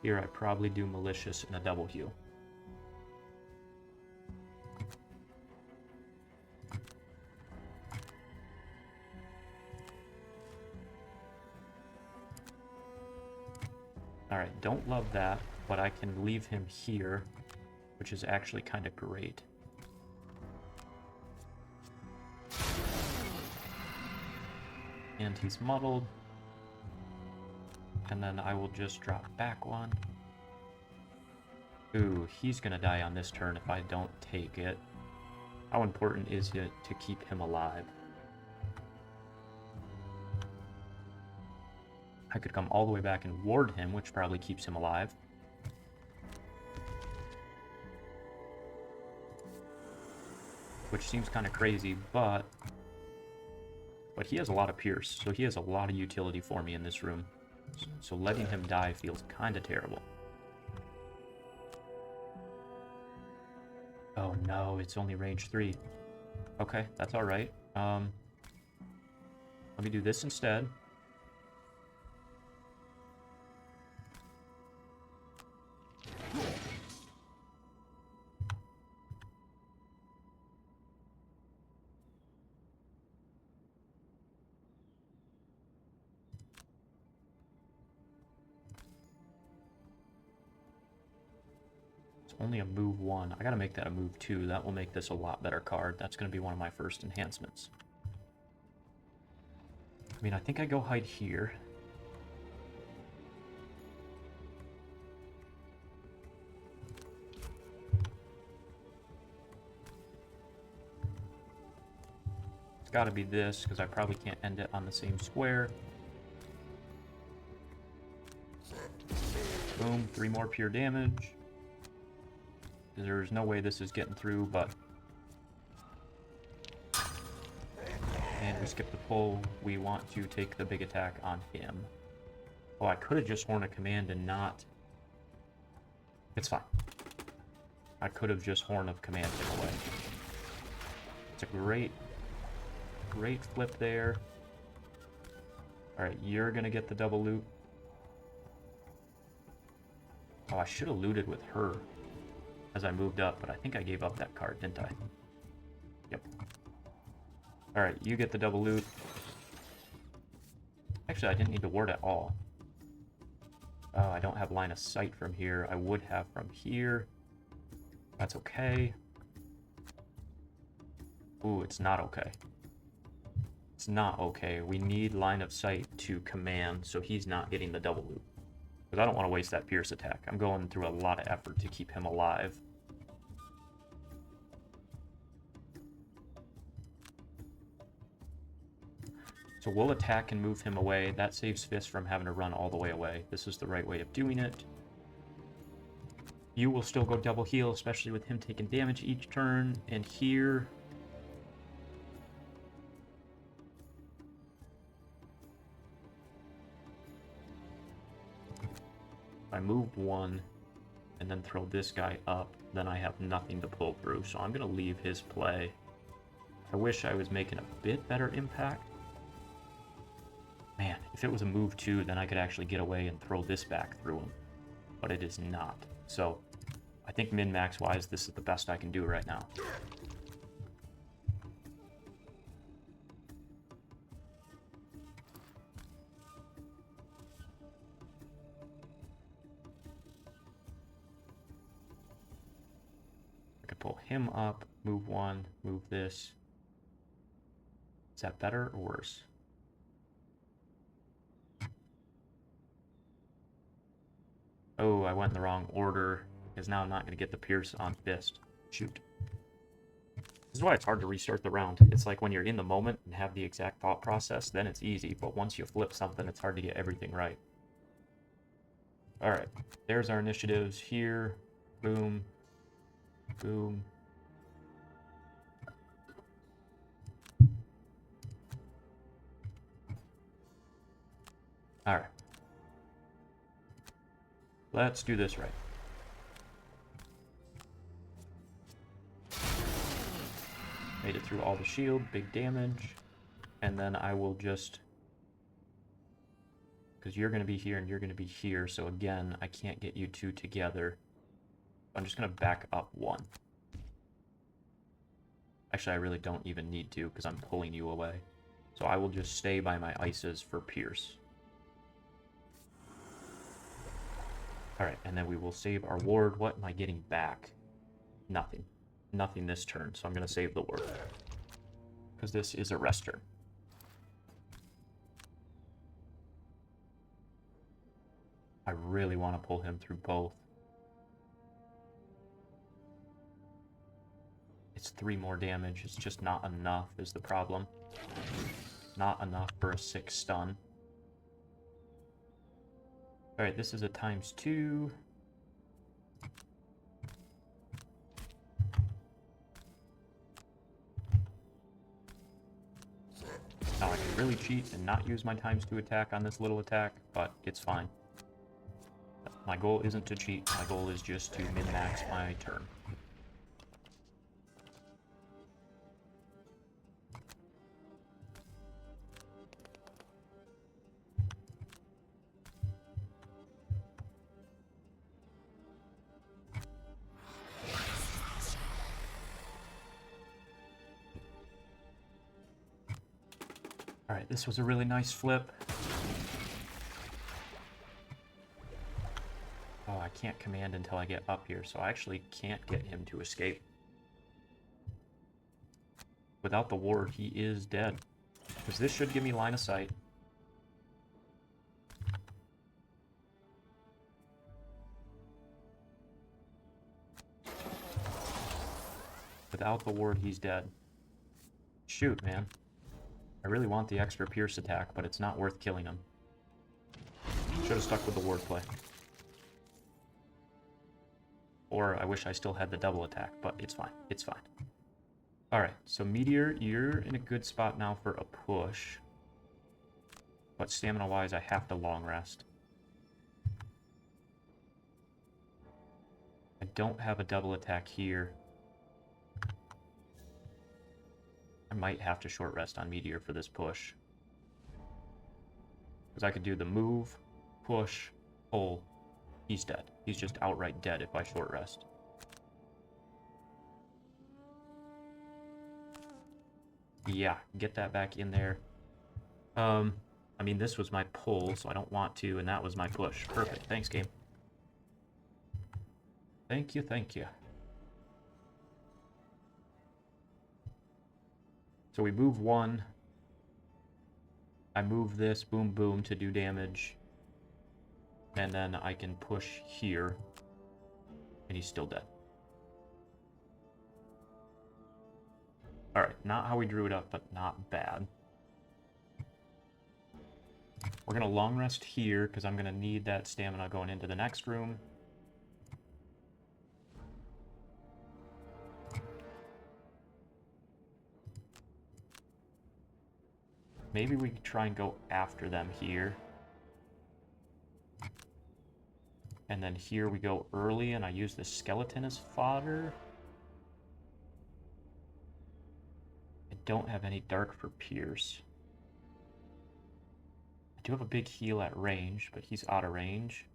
Here I probably do malicious and a double heal. Alright, don't love that, but I can leave him here, which is actually kind of great. And he's muddled. And then I will just drop back one. Ooh, he's gonna die on this turn if I don't take it. How important is it to keep him alive? I could come all the way back and ward him, which probably keeps him alive. Which seems kind of crazy, but he has a lot of pierce, so he has a lot of utility for me in this room. So letting him die feels kind of terrible. Oh no, it's only range 3. Okay, that's alright. Let me do this instead. Only a move 1. I gotta make that a move 2. That will make this a lot better card. That's gonna be one of my first enhancements. I mean, I think I go hide here. It's gotta be this, because I probably can't end it on the same square. Boom, 3 more pure damage. There's no way this is getting through, but... And we skip the pull. We want to take the big attack on him. Oh, I could have just Horn of Command and not... It's fine. I could have just Horn of Command him away. It's a great flip there. Alright, you're gonna get the double loot. Oh, I should have looted with her as I moved up, but I think I gave up that card, didn't I? Yep. Alright, you get the double loot. Actually, I didn't need the ward at all. Oh, I don't have line of sight from here. I would have from here. That's okay. Ooh, it's not okay. It's not okay. We need line of sight to command, so he's not getting the double loot. Because I don't want to waste that Pierce attack. I'm going through a lot of effort to keep him alive. So we'll attack and move him away. That saves Fist from having to run all the way away. This is the right way of doing it. You will still go double heal, especially with him taking damage each turn. And here... I move one and then throw this guy up, then I have nothing to pull through. So I'm going to leave his play. I wish I was making a bit better impact. Man, if it was a move 2, then I could actually get away and throw this back through him. But it is not. So, I think min-max wise, this is the best I can do right now. I could pull him up, move one, move this. Is that better or worse? Oh, I went in the wrong order, because now I'm not going to get the Pierce on Fist. Shoot. This is why it's hard to restart the round. It's like when you're in the moment and have the exact thought process, then it's easy, but once you flip something, it's hard to get everything right. Alright, there's our initiatives here. Boom. Boom. Alright. Let's do this right. Made it through all the shield, big damage. And then I will just... Because you're going to be here and you're going to be here, so again, I can't get you two together. I'm just going to back up one. Actually, I really don't even need to, because I'm pulling you away. So I will just stay by my ices for Pierce. Alright, and then we will save our ward. What am I getting back? Nothing. Nothing this turn, so I'm going to save the ward. Because this is a rest turn. I really want to pull him through both. It's 3 more damage. It's just not enough is the problem. Not enough for a 6 stun. Alright, this is a ×2. Now I can really cheat and not use my ×2 attack on this little attack, but it's fine. My goal isn't to cheat, my goal is just to min-max my turn. Alright, this was a really nice flip. Oh, I can't command until I get up here, so I actually can't get him to escape. Without the ward, he is dead. Because this should give me line of sight. Without the ward, he's dead. Shoot, man. I really want the extra Pierce attack, but it's not worth killing him. Should have stuck with the ward play. or I wish I still had the double attack, but it's fine. It's fine. Alright, so Meteor, you're in a good spot now for a push. But stamina-wise, I have to long rest. I don't have a double attack here. I might have to short rest on Meteor for this push. Because I could do the move, push, pull. He's dead. He's just outright dead if I short rest. Yeah, get that back in there. I mean, this was my pull, so I don't want to, and that was my push. Perfect. Thanks, game. Thank you, thank you. So we move one. I move this, boom, boom, to do damage. And then I can push here. And he's still dead. Alright, not how we drew it up, but not bad. We're going to long rest here, because I'm going to need that stamina going into the next room. Maybe we could try and go after them here. And then here we go early, and I use the skeleton as fodder. I don't have any dark for Pierce. I do have a big heal at range, but he's out of range.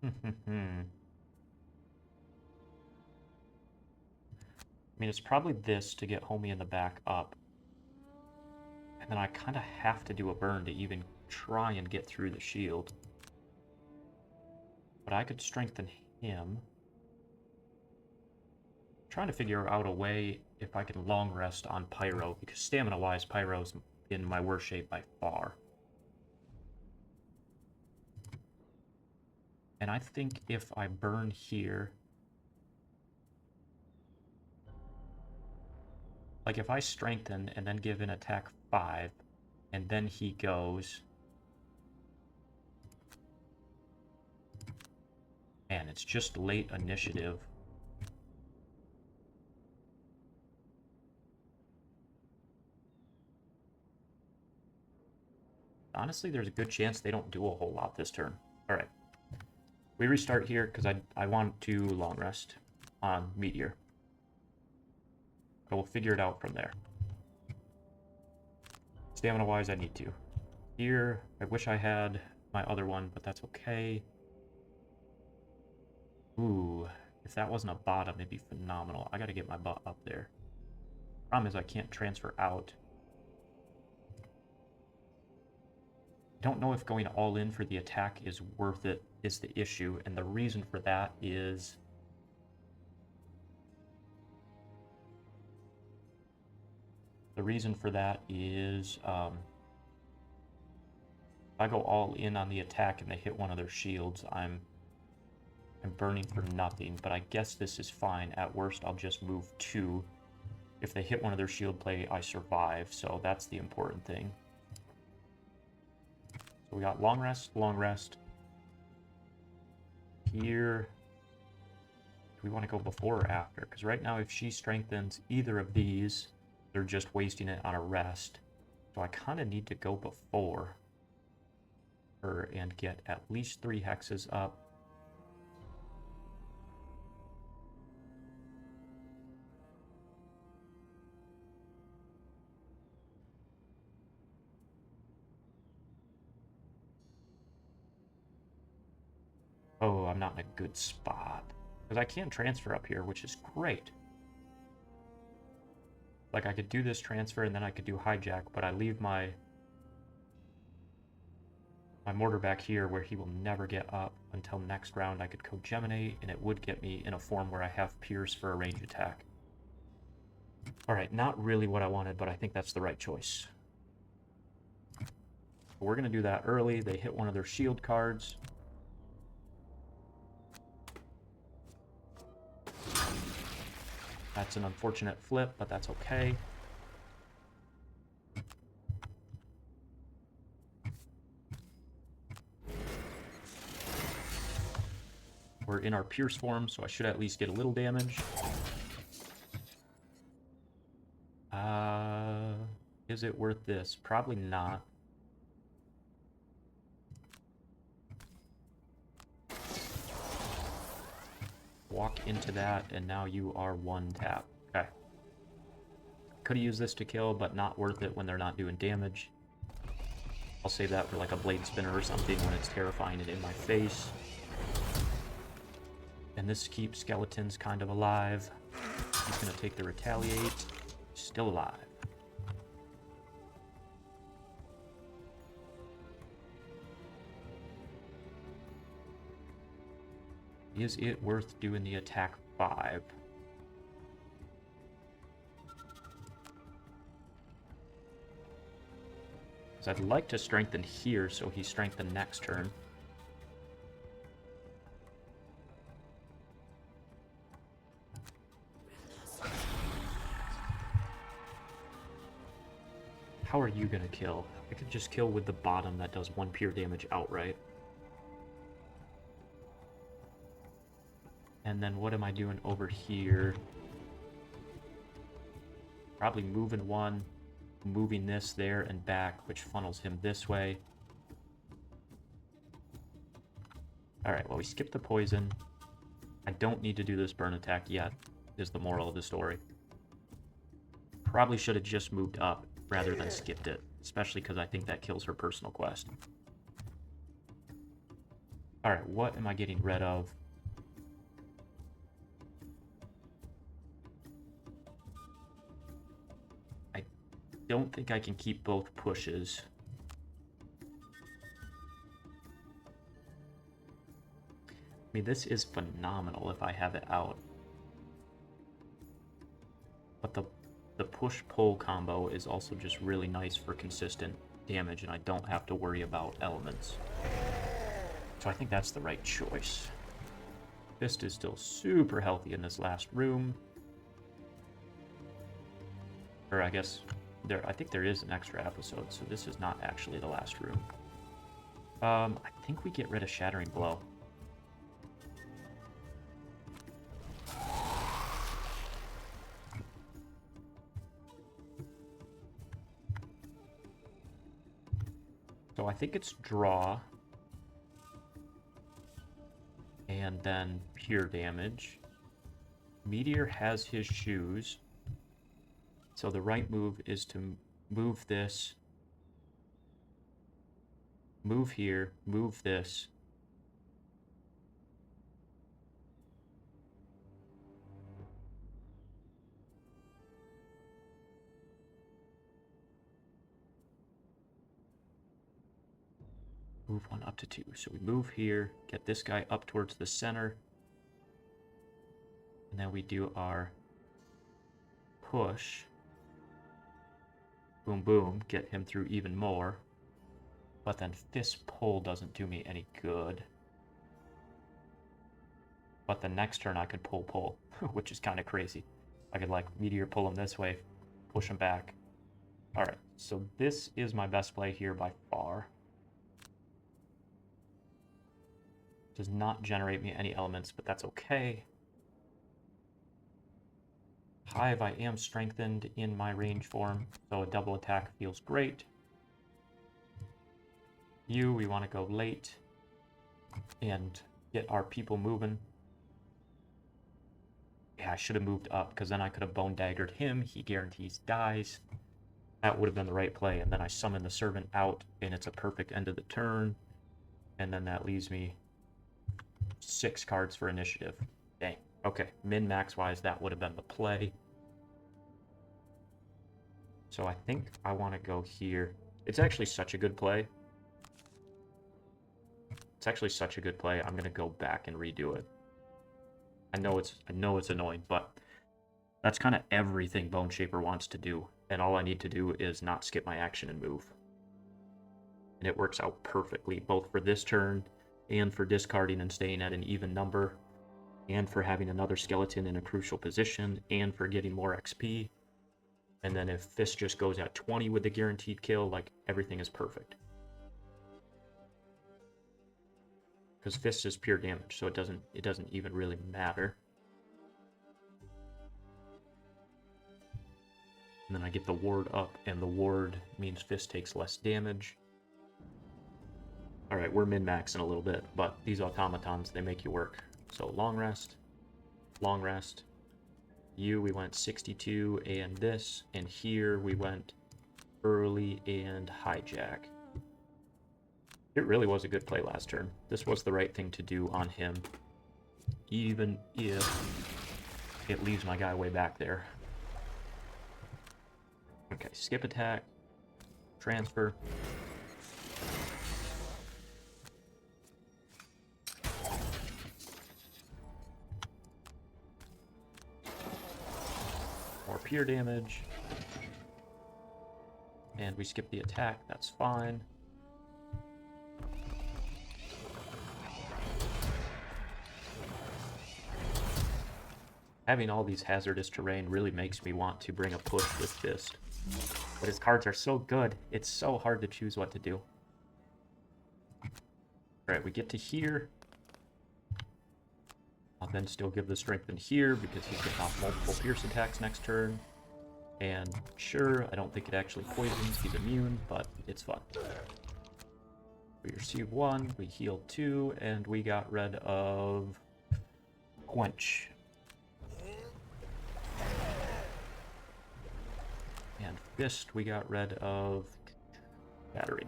I mean, it's probably this to get Homie in the back up. And then I kind of have to do a burn to even try and get through the shield. But I could strengthen him. I'm trying to figure out a way if I can long rest on Pyro, because stamina-wise, Pyro's in my worst shape by far. And I think if I burn here... Like, if I strengthen and then give an attack 5, and then he goes... Man, it's just late initiative. Honestly, there's a good chance they don't do a whole lot this turn. Alright. We restart here because I want to long rest on Meteor. But we'll figure it out from there. Stamina-wise, I need to. Here, I wish I had my other one, but that's okay. Ooh, if that wasn't a bottom, it'd be phenomenal. I gotta get my butt up there. Problem is I can't transfer out. I don't know if going all in for the attack is worth it, is the issue, and the reason for that is... if I go all in on the attack and they hit one of their shields, I'm burning for nothing, but I guess this is fine. At worst, I'll just move 2. If they hit one of their shield play, I survive, so that's the important thing. So we got long rest, long rest. Here, do we want to go before or after? Because right now, if she strengthens either of these, they're just wasting it on a rest. So I kind of need to go before her and get at least 3 hexes up. Oh, I'm not in a good spot. Because I can transfer up here, which is great. Like, I could do this transfer and then I could do hijack, but I leave my mortar back here where he will never get up until next round. I could co-geminate, and it would get me in a form where I have Pierce for a range attack. Alright, not really what I wanted, but I think that's the right choice. So we're going to do that early. They hit one of their shield cards. That's an unfortunate flip, but that's okay. We're in our pierce form, so I should at least get a little damage. Is it worth this? Probably not. Walk into that, and now you are one tap. Okay. Could have used this to kill, but not worth it when they're not doing damage. I'll save that for like a blade spinner or something when it's terrifying and in my face. And this keeps skeletons kind of alive. He's gonna take the retaliate. Still alive. Is it worth doing the attack 5? Because I'd like to strengthen here so he's strengthened next turn. How are you gonna kill? I could just kill with the bottom that does 1 pure damage outright. And then what am I doing over here? Probably moving 1, moving this there and back, which funnels him this way. Alright, well we skipped the poison. I don't need to do this burn attack yet, is the moral of the story. Probably should have just moved up rather than skipped it, especially because I think that kills her personal quest. Alright, what am I getting rid of? I don't think I can keep both pushes. I mean, this is phenomenal if I have it out. But the push-pull combo is also just really nice for consistent damage, and I don't have to worry about elements. So I think that's the right choice. Fist is still super healthy in this last room. Or I guess, I think there is an extra episode, so this is not actually the last room. I think we get rid of Shattering Blow. So I think it's draw, and then pure damage. Meteor has his shoes, so the right move is to move this, move here, move this. Move 1 up to 2. So we move here, get this guy up towards the center. And then we do our push. Boom, boom, get him through even more. But then fist pull doesn't do me any good. But the next turn I could pull, which is kind of crazy. I could like meteor pull him this way, push him back. Alright, so this is my best play here by far. Does not generate me any elements, but that's okay. Hive, I am strengthened in my range form, so a double attack feels great. You, we want to go late and get our people moving. Yeah, I should have moved up, because then I could have bone daggered him. He guarantees dies. That would have been the right play, and then I summon the servant out, and it's a perfect end of the turn. And then that leaves me 6 cards for initiative. Dang. Okay, min-max wise, that would have been the play. So I think I want to go here. It's actually such a good play. It's actually such a good play. I'm going to go back and redo it. I know it's annoying, but that's kind of everything Bone Shaper wants to do. And all I need to do is not skip my action and move. And it works out perfectly, both for this turn and for discarding and staying at an even number. and for having another skeleton in a crucial position, and for getting more XP. And then if Fist just goes at 20 with the guaranteed kill, like, everything is perfect. Because Fist is pure damage, so it doesn't even really matter. And then I get the ward up, and the ward means Fist takes less damage. Alright, we're min-maxing a little bit, but these automatons, they make you work. So long rest, we went 62 and this, and here we went early and hijack. It really was a good play last turn. This was the right thing to do on him, even if it leaves my guy way back there. Okay, skip attack, transfer. More pure damage. And we skip the attack, that's fine. Having all these hazardous terrain really makes me want to bring a push with Fist. But his cards are so good, it's so hard to choose what to do. Alright, we get to here. I'll then still give the strength in here because he's getting off multiple pierce attacks next turn. And sure, I don't think it actually poisons, he's immune, but it's fun. We receive 1, we heal 2, and we got rid of Quench. And Fist, we got rid of Battery.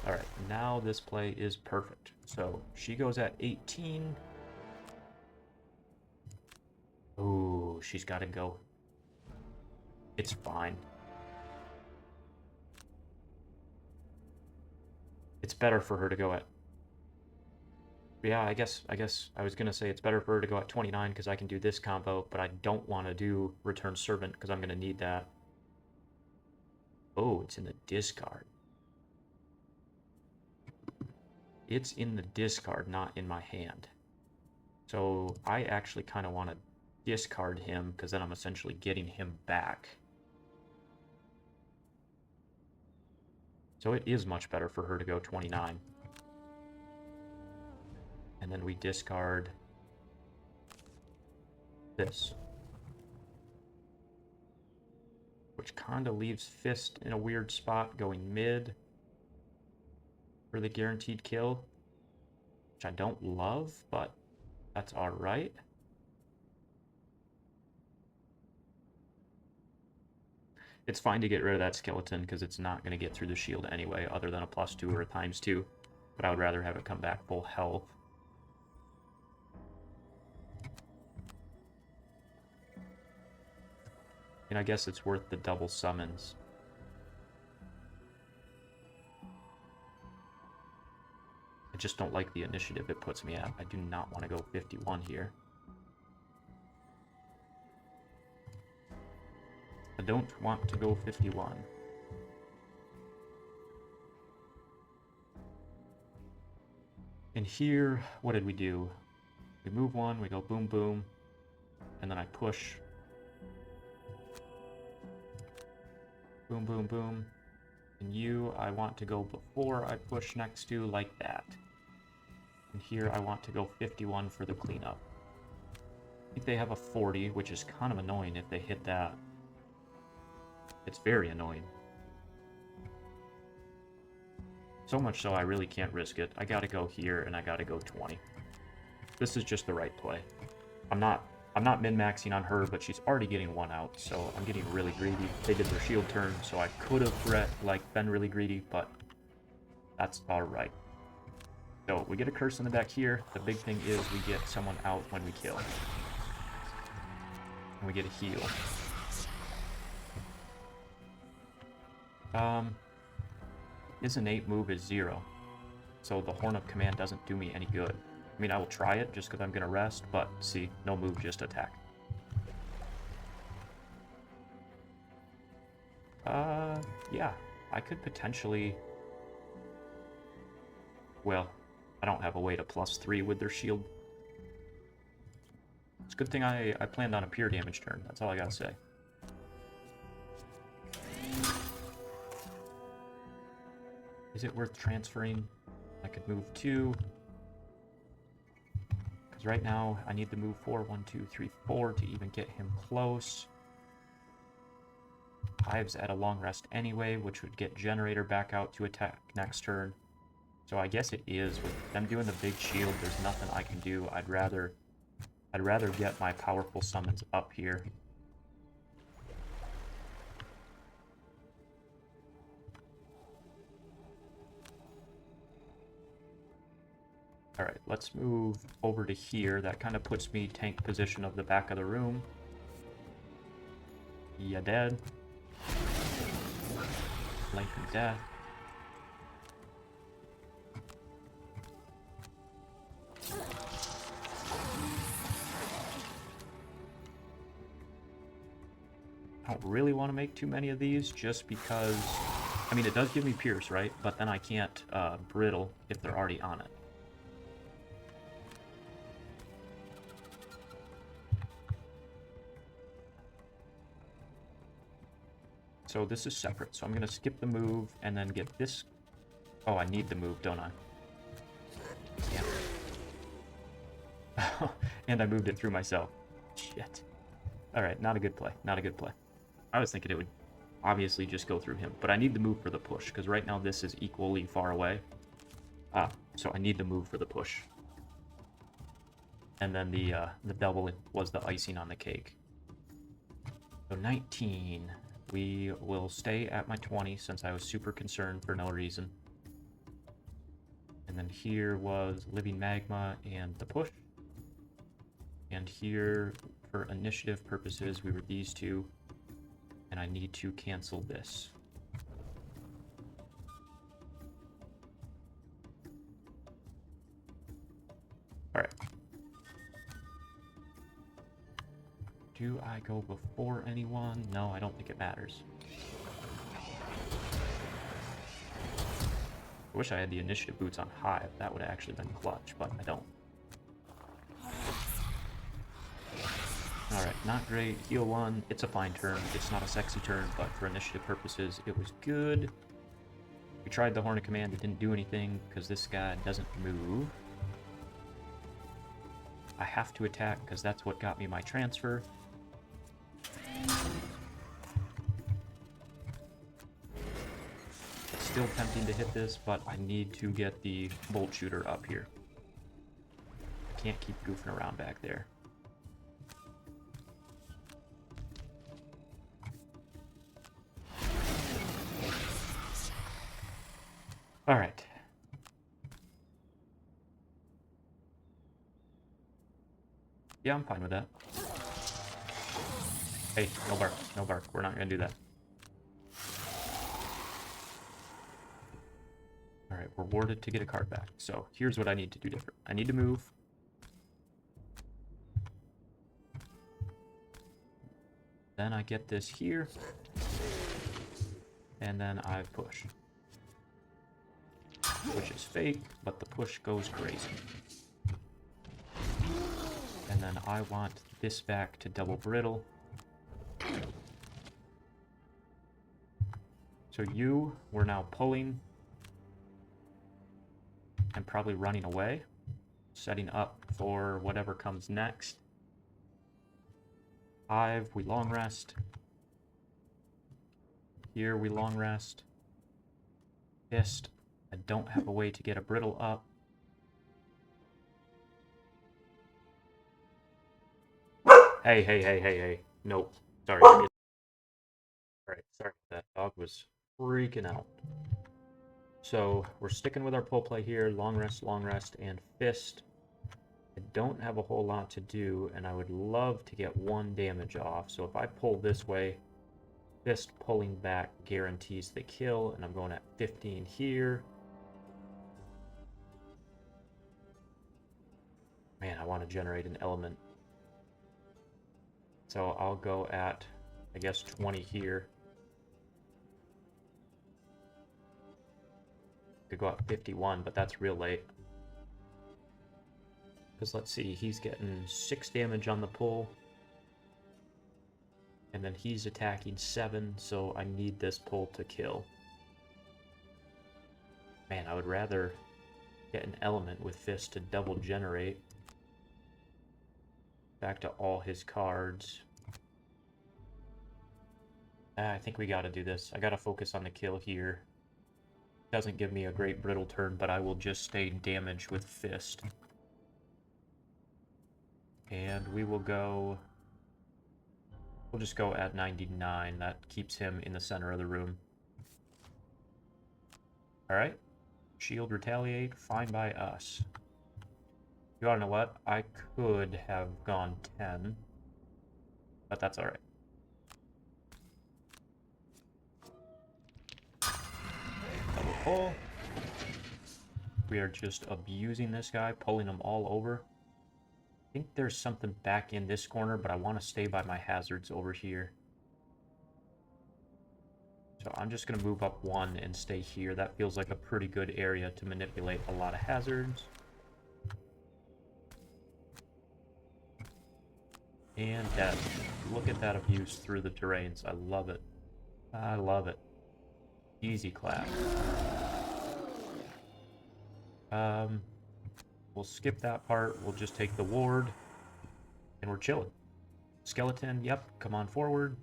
Alright, now this play is perfect. So, she goes at 18. Ooh, she's got to go. It's fine. It's better for her to go at... Yeah, I guess I was going to say it's better for her to go at 29 because I can do this combo, but I don't want to do Return Servant because I'm going to need that. Oh, it's in the discard. It's in the discard, not in my hand. So I actually kind of want to discard him because then I'm essentially getting him back. So it is much better for her to go 29. And then we discard this. Which kind of leaves Fist in a weird spot going mid for the guaranteed kill. Which I don't love, but that's alright. It's fine to get rid of that skeleton because it's not going to get through the shield anyway, other than a +2 or a ×2. But I would rather have it come back full health. And I guess it's worth the double summons. I just don't like the initiative it puts me at. I do not want to go 51 here. I don't want to go 51. And here, what did we do? We move 1, we go boom boom, and then I push. Boom boom boom. And you, I want to go before I push next to like that. And here I want to go 51 for the cleanup. I think they have a 40, which is kind of annoying if they hit that. It's very annoying. So much so I really can't risk it. I gotta go here and I gotta go 20. This is just the right play. I'm not min-maxing on her, but she's already getting 1 out, so I'm getting really greedy. They did their shield turn, so I could have been really greedy, but that's alright. So we get a curse in the deck here. The big thing is we get someone out when we kill. And we get a heal. His innate move is 0, so the Horn of Command doesn't do me any good. I mean, I will try it just because I'm going to rest, but see, no move, just attack. Yeah, I could potentially... Well, I don't have a way to +3 with their shield. It's a good thing I planned on a pure damage turn. That's all I gotta say. Is it worth transferring? I could move 2. Because right now, I need to move 4, 1, 2, 3, 4 to even get him close. Hive's at a long rest anyway, which would get Generator back out to attack next turn. So I guess it is. With them doing the big shield, there's nothing I can do. I'd rather get my powerful summons up here. Alright, let's move over to here. That kind of puts me tank position of the back of the room. Yeah, dead. Lengthened death. I don't really want to make too many of these just because, I mean, it does give me Pierce, right? But then I can't brittle if they're already on it. So this is separate, so I'm going to skip the move and then get this. Oh, I need the move, don't I? Yeah. And I moved it through myself. Shit. Alright, not a good play. Not a good play. I was thinking it would obviously just go through him, but I need the move for the push, because right now this is equally far away. So I need the move for the push. And then the double was the icing on the cake. So 19. We will stay at my 20 since I was super concerned for no reason. And then here was Living Magma and the push. And here, for initiative purposes, we were these two. And I need to cancel this. Alright. Do I go before anyone? No, I don't think it matters. I wish I had the initiative boots on Hive. That would have actually been clutch, but I don't. Alright, not great. Heal 1. It's a fine turn. It's not a sexy turn, but for initiative purposes, it was good. We tried the Horn of Command. It didn't do anything because this guy doesn't move. I have to attack because that's what got me my transfer. It's still tempting to hit this, but I need to get the bolt shooter up here. I can't keep goofing around back there. Alright. Yeah, I'm fine with that. Hey, no bark, no bark. We're not gonna do that. Alright, we're warded to get a card back. So here's what I need to do different. I need to move. Then I get this here. And then I push. Which is fake, but the push goes crazy. And then I want this back to double brittle. So we're now pulling and probably running away, setting up for whatever comes next. Hive, we long rest. Here we long rest. Fist. I don't have a way to get a brittle up. Hey. Nope. Sorry. Alright, sorry. That dog was freaking out. So, we're sticking with our pull play here. Long rest, and fist. I don't have a whole lot to do, and I would love to get 1 damage off. So if I pull this way, fist pulling back guarantees the kill, and I'm going at 15 here. Man, I want to generate an element. So I'll go at, I guess, 20 here. Could go at 51, but that's real late. Because let's see, he's getting 6 damage on the pull. And then he's attacking 7, so I need this pull to kill. Man, I would rather get an element with Fist to double generate. Back to all his cards. I think we gotta do this. I gotta focus on the kill here. Doesn't give me a great brittle turn, but I will just stay damage with Fist. And we will go... We'll just go at 99. That keeps him in the center of the room. Alright. Shield retaliate. Fine by us. You wanna know what? I could have gone 10. But that's alright. Double pull. We are just abusing this guy, pulling him all over. I think there's something back in this corner, but I want to stay by my hazards over here. So I'm just going to move up 1 and stay here. That feels like a pretty good area to manipulate a lot of hazards. And death. Look at that abuse through the terrains. I love it. I love it. Easy clap. We'll skip that part. We'll just take the ward. And we're chilling. Skeleton, yep. Come on forward.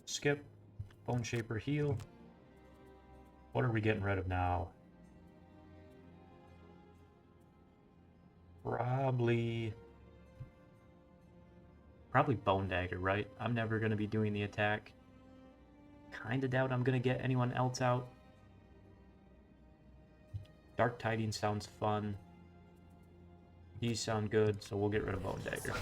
Skip. Bone Shaper heal. What are we getting rid of now? Probably Bone Dagger, right? I'm never going to be doing the attack. Kinda doubt I'm going to get anyone else out. Dark Tidings sounds fun. These sound good, so we'll get rid of Bone Dagger.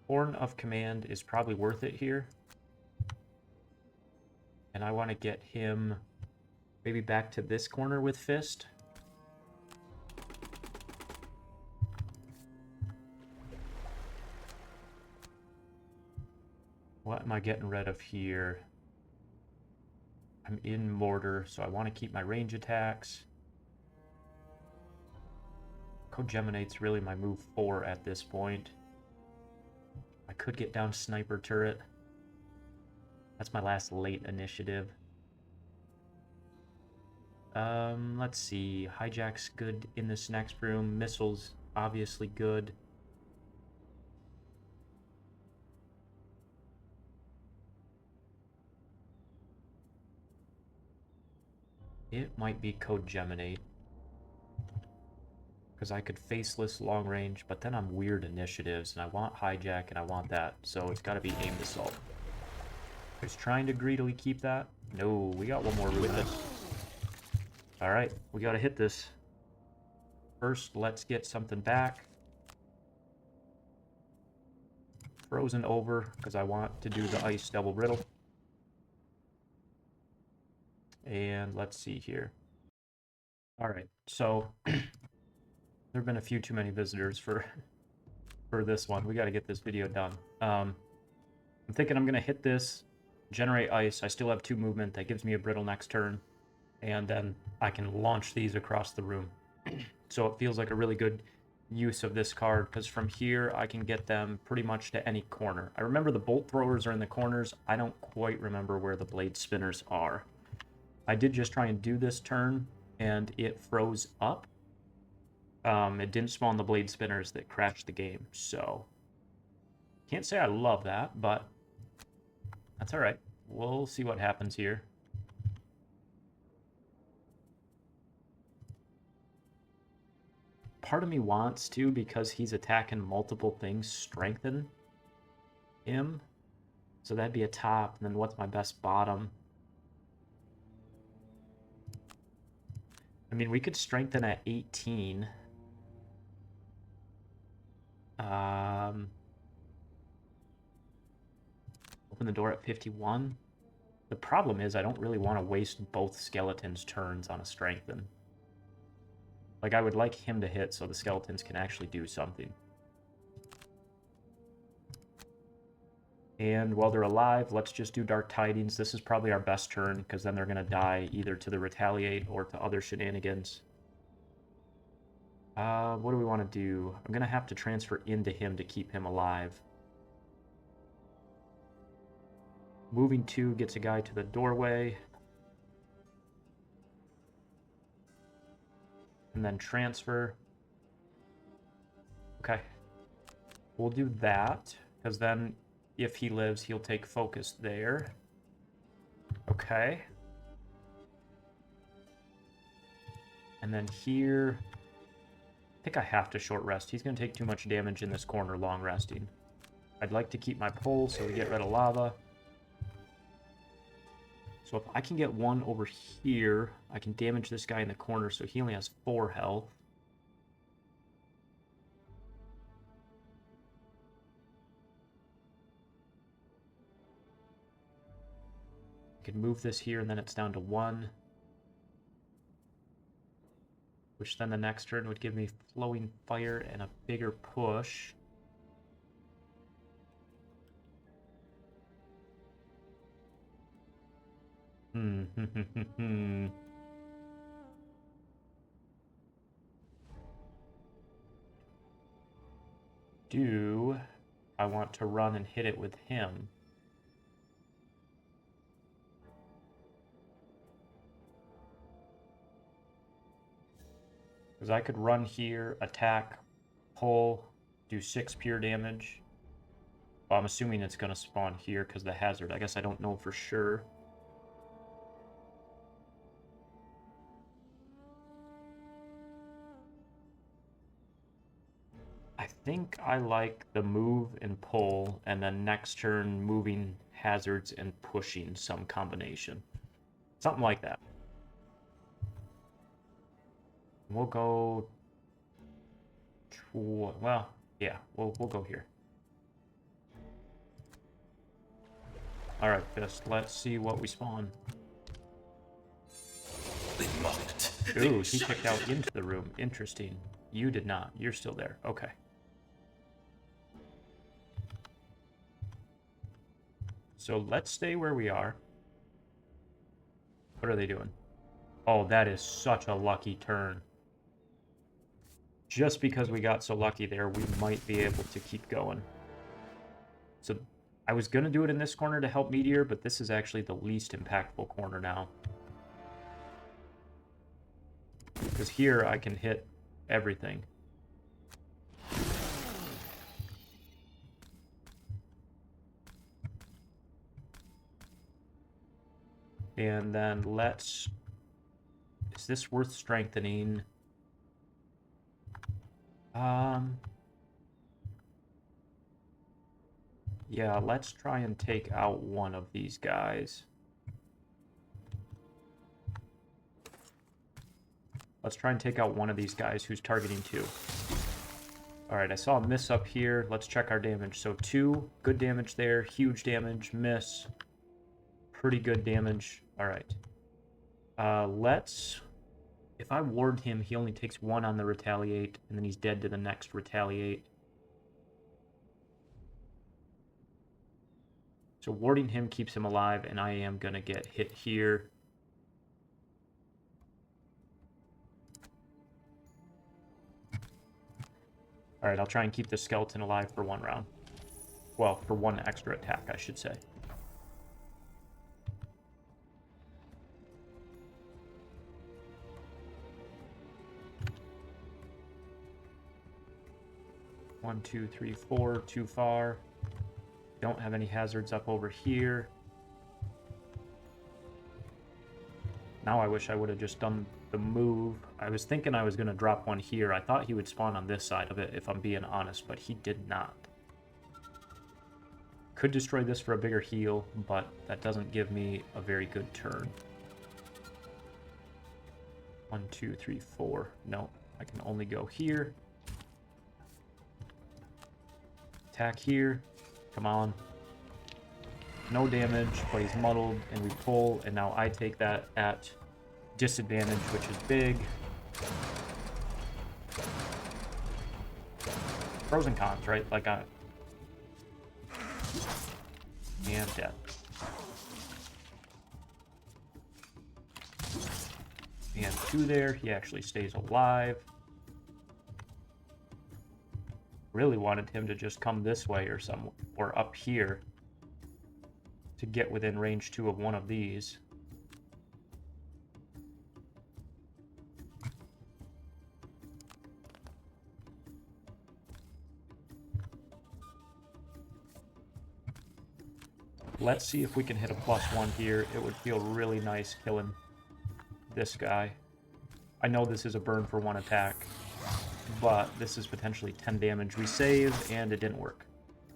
Horn of Command is probably worth it here. And I want to get him maybe back to this corner with Fist. What am I getting rid of here? I'm in Mortar, so I want to keep my range attacks. Cogeminate's really my move 4 at this point. I could get down Sniper Turret. That's my last late initiative. Let's see. Hijack's good in this next room. Missile's obviously good. It might be Cogeminate. Because I could Faceless long range, but then I'm weird initiatives, and I want Hijack, and I want that. So it's got to be Aimed Assault. Who's trying to greedily keep that? No, we got one more with us. Alright, we got to hit this. First, let's get something back. Frozen over, because I want to do the Ice Double Brittle. And let's see here. Alright, so... there have been a few too many visitors for this one. We got to get this video done. I'm thinking I'm going to hit this, generate ice. I still have 2 movement. That gives me a brittle next turn. And then I can launch these across the room. So it feels like a really good use of this card, because from here I can get them pretty much to any corner. I remember the bolt throwers are in the corners. I don't quite remember where the blade spinners are. I did just try and do this turn, and it froze up. It didn't spawn the blade spinners that crashed the game, so can't say I love that, but that's all right. We'll see what happens here. Part of me wants to, because he's attacking multiple things, strengthen him. So that'd be a top, and then what's my best bottom? I mean, we could strengthen at 18. Open the door at 51. The problem is I don't really want to waste both skeletons' turns on a strengthen. Like, I would like him to hit so the skeletons can actually do something. And while they're alive, let's just do Dark Tidings. This is probably our best turn, because then they're going to die either to the Retaliate or to other shenanigans. What do we want to do? I'm going to have to transfer into him to keep him alive. Moving 2 gets a guy to the doorway. And then transfer. Okay. We'll do that, because then if he lives, he'll take focus there. Okay. And then here, I think I have to short rest. He's going to take too much damage in this corner long resting. I'd like to keep my pole so we get rid of lava. So if I can get one over here, I can damage this guy in the corner so he only has 4 health. I can move this here and then it's down to 1. Which then the next turn would give me flowing fire and a bigger push. Do I want to run and hit it with him? Because I could run here, attack, pull, do 6 pure damage. Well, I'm assuming it's going to spawn here because the hazard. I guess I don't know for sure. I think I like the move and pull, and then next turn moving hazards and pushing some combination. Something like that. We'll go... well, yeah, we'll go here. Alright, Fist, let's see what we spawn. They mocked. Ooh, he checked out into the room. Interesting. You did not. You're still there. Okay. So let's stay where we are. What are they doing? Oh, that is such a lucky turn. Just because we got so lucky there, we might be able to keep going. So I was going to do it in this corner to help Meteor, but this is actually the least impactful corner now. Because here I can hit everything. And then let's... Is this worth strengthening? Yeah, let's try and take out one of these guys. Let's try and take out one of these guys who's targeting 2. Alright, I saw a miss up here. Let's check our damage. So 2, good damage there. Huge damage, miss. Pretty good damage. Alright. Let's... If I ward him, he only takes 1 on the retaliate, and then he's dead to the next retaliate. So warding him keeps him alive, and I am going to get hit here. Alright, I'll try and keep the skeleton alive for 1 round. Well, for 1 extra attack, I should say. One, 2, 3, 4, too far. Don't have any hazards up over here. Now I wish I would have just done the move. I was thinking I was going to drop one here. I thought he would spawn on this side of it, if I'm being honest, but he did not. Could destroy this for a bigger heal, but that doesn't give me a very good turn. 1, 2, 3, 4. No, I can only go here. Attack here. Come on. No damage, but he's muddled, and we pull, and now I take that at disadvantage, which is big. Pros and cons, right? Like and death. And 2 there. He actually stays alive. Really wanted him to just come this way or up here to get within range 2 of one of these. Let's see if we can hit a +1 here. It would feel really nice killing this guy. I know this is a burn for 1 attack, but this is potentially 10 damage. We save, and it didn't work.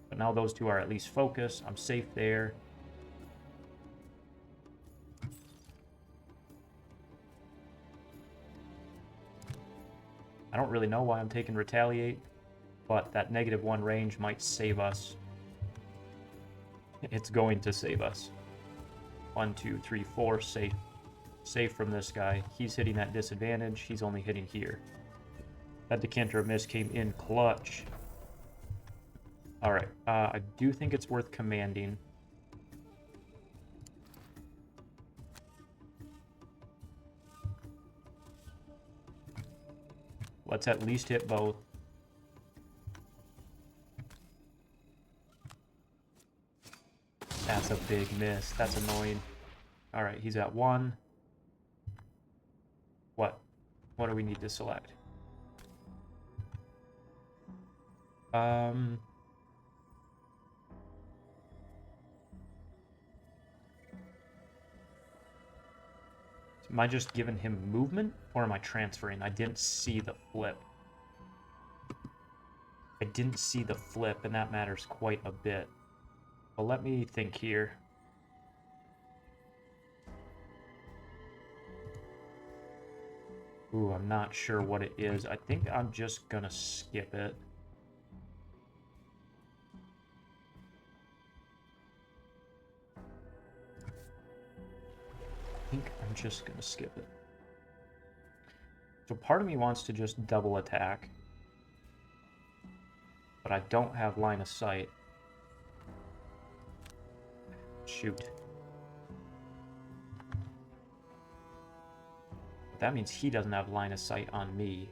But now those two are at least focused. I'm safe there. I don't really know why I'm taking Retaliate, but that -1 range might save us. It's going to save us. 1, 2, 3, 4, safe. Safe from this guy. He's hitting that disadvantage. He's only hitting here. That Decanter of Mist came in clutch. Alright, I do think it's worth commanding. Let's at least hit both. That's a big miss. That's annoying. Alright, he's at 1. What? What do we need to select? Am I just giving him movement, or am I transferring? I didn't see the flip. I didn't see the flip, and that matters quite a bit. But let me think here. Ooh, I'm not sure what it is. I think I'm just gonna skip it. I think I'm just gonna skip it. So part of me wants to just double attack, but I don't have line of sight. Shoot. But that means he doesn't have line of sight on me.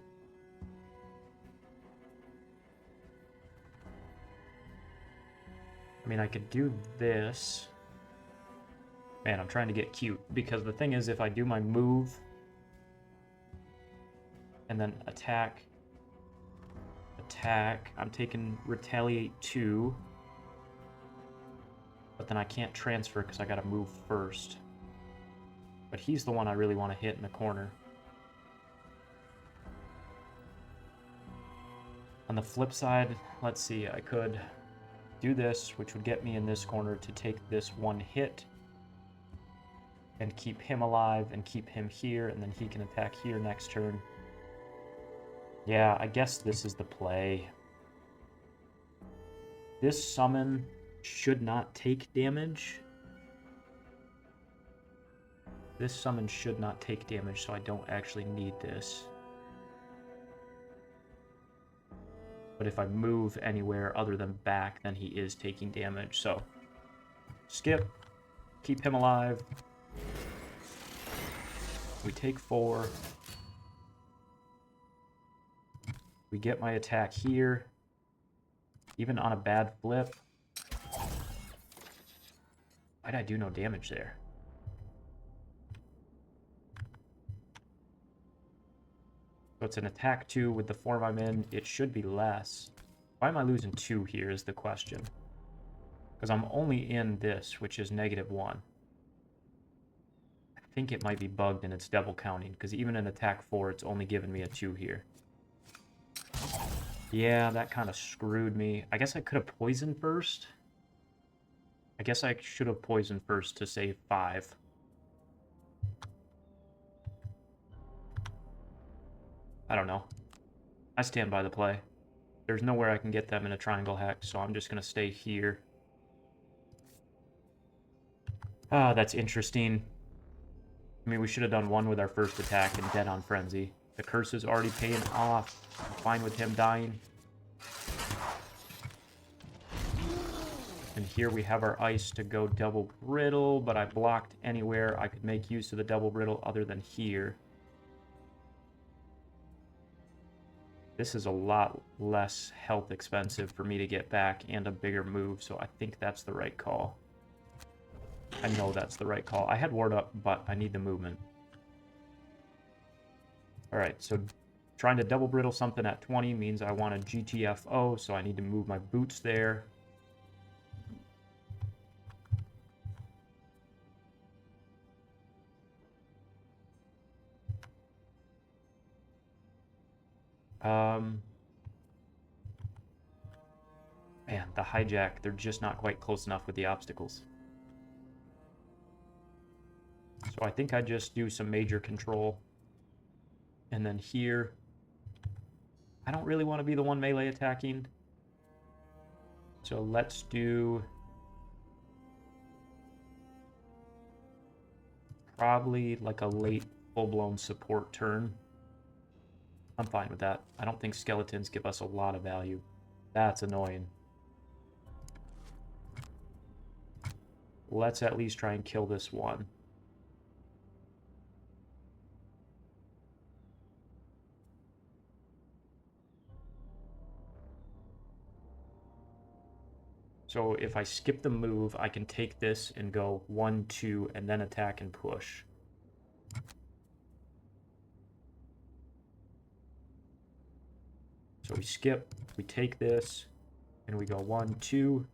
I mean, I could do this. Man, I'm trying to get cute, because the thing is, if I do my move and then attack, I'm taking Retaliate 2, but then I can't transfer because I gotta move first. But he's the one I really want to hit in the corner. On the flip side, let's see, I could do this, which would get me in this corner to take this 1 hit and keep him alive and keep him here, and then he can attack here next turn. Yeah, I guess this is the play. This summon should not take damage. This summon should not take damage, so I don't actually need this. But if I move anywhere other than back, then he is taking damage, so skip, keep him alive. We take 4. We get my attack here. Even on a bad flip. Why'd I do no damage there? So it's an attack 2 with the form I'm in. It should be less. Why am I losing 2 here is the question. Because I'm only in this, which is -1. I think it might be bugged and it's double counting, because even in attack 4, it's only giving me a 2 here. Yeah, that kind of screwed me. I guess I could have poisoned first. I guess I should have poisoned first to save 5. I don't know. I stand by the play. There's nowhere I can get them in a triangle hex, so I'm just going to stay here. Ah, that's interesting. I mean, we should have done 1 with our first attack and dead on Frenzy. The curse is already paying off. I'm fine with him dying. And here we have our ice to go double brittle, but I blocked anywhere I could make use of the double brittle other than here. This is a lot less health expensive for me to get back and a bigger move, so I think that's the right call. I know that's the right call. I had ward up, but I need the movement. Alright, so trying to double brittle something at 20 means I want a GTFO, so I need to move my boots there. Man, the hijack, they're just not quite close enough with the obstacles. So I think I just do some major control. And then here, I don't really want to be the one melee attacking. So let's do probably like a late full-blown support turn. I'm fine with that. I don't think skeletons give us a lot of value. That's annoying. Let's at least try and kill this one. So if I skip the move, I can take this and go 1, 2, and then attack and push. So we skip, we take this, and we go 1, 2.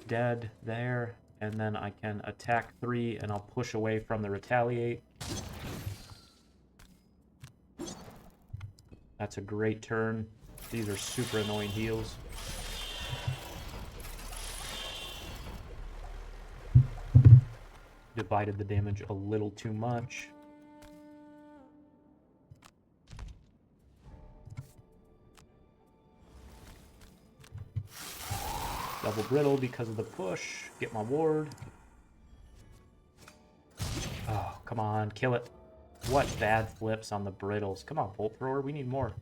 Dead there, and then I can attack 3, and I'll push away from the retaliate. That's a great turn. These are super annoying heals. Divided the damage a little too much. Double brittle because of the push. Get my ward. Oh, come on, kill it. What bad flips on the brittles. Come on, bolt thrower, we need more.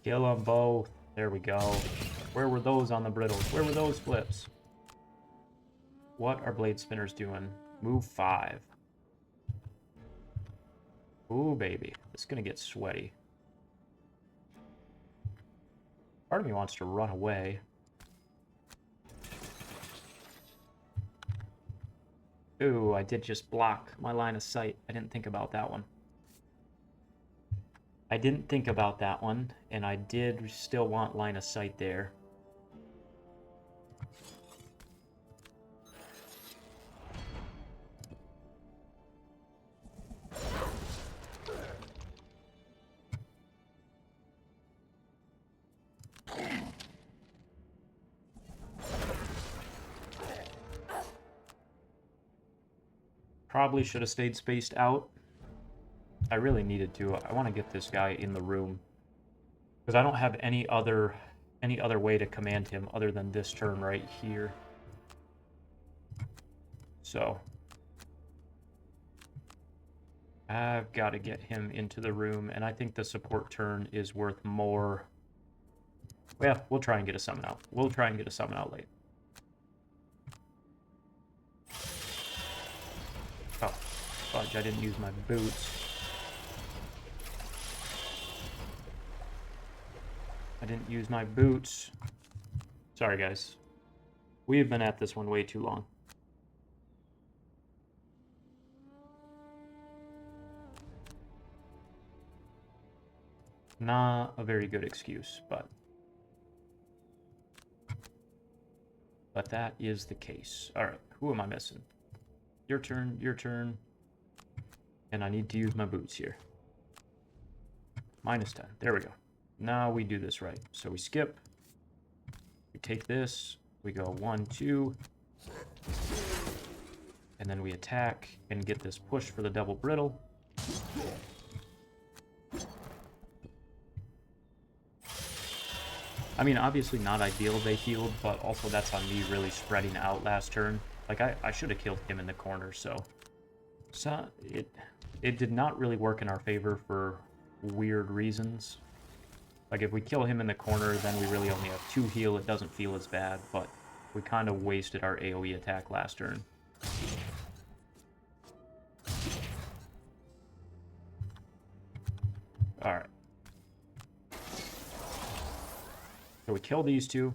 Kill them both. There we go. Where were those on the brittles? Where were those flips? What are blade spinners doing? Move 5. Ooh, baby. This is going to get sweaty. Part of me wants to run away. Ooh, I did just block my line of sight. I didn't think about that one. I didn't think about that one, and I did still want line of sight there. Probably should have stayed spaced out. I really needed to. I want to get this guy in the room. Because I don't have any other way to command him other than this turn right here. So I've got to get him into the room, and I think the support turn is worth more. Well, we'll try and get a summon out. We'll try and get a summon out late. Oh, fudge, I didn't use my boots. I didn't use my boots. Sorry, guys. We've been at this one way too long. Not a very good excuse, but that is the case. All right, who am I missing? Your turn, your turn. And I need to use my boots here. -10. There we go. Now we do this right. So we skip. We take this. We go 1, 2. And then we attack and get this push for the double brittle. I mean, obviously not ideal they healed, but also that's on me really spreading out last turn. Like, I should have killed him in the corner, so it did not really work in our favor for weird reasons. Like, if we kill him in the corner, then we really only have 2 heal. It doesn't feel as bad, but we kind of wasted our AoE attack last turn. Alright. So we kill these two.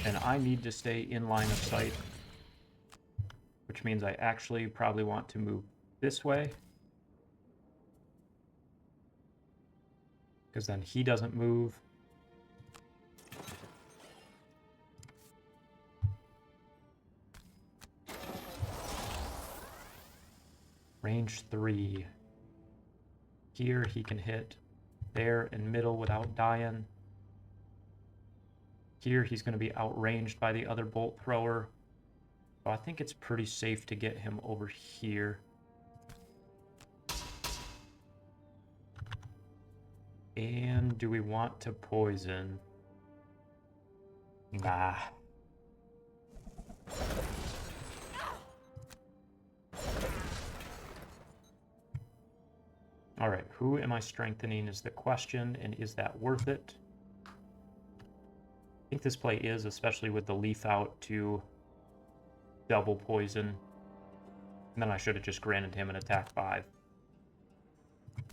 And I need to stay in line of sight. Which means I actually probably want to move this way. Because then he doesn't move. Range 3. Here he can hit there and middle without dying. Here he's going to be outranged by the other bolt thrower. So I think it's pretty safe to get him over here. And do we want to poison? Nah. Alright, who am I strengthening is the question, and is that worth it? I think this play is, especially with the leaf out, to double poison. And then I should have just granted him an attack 5.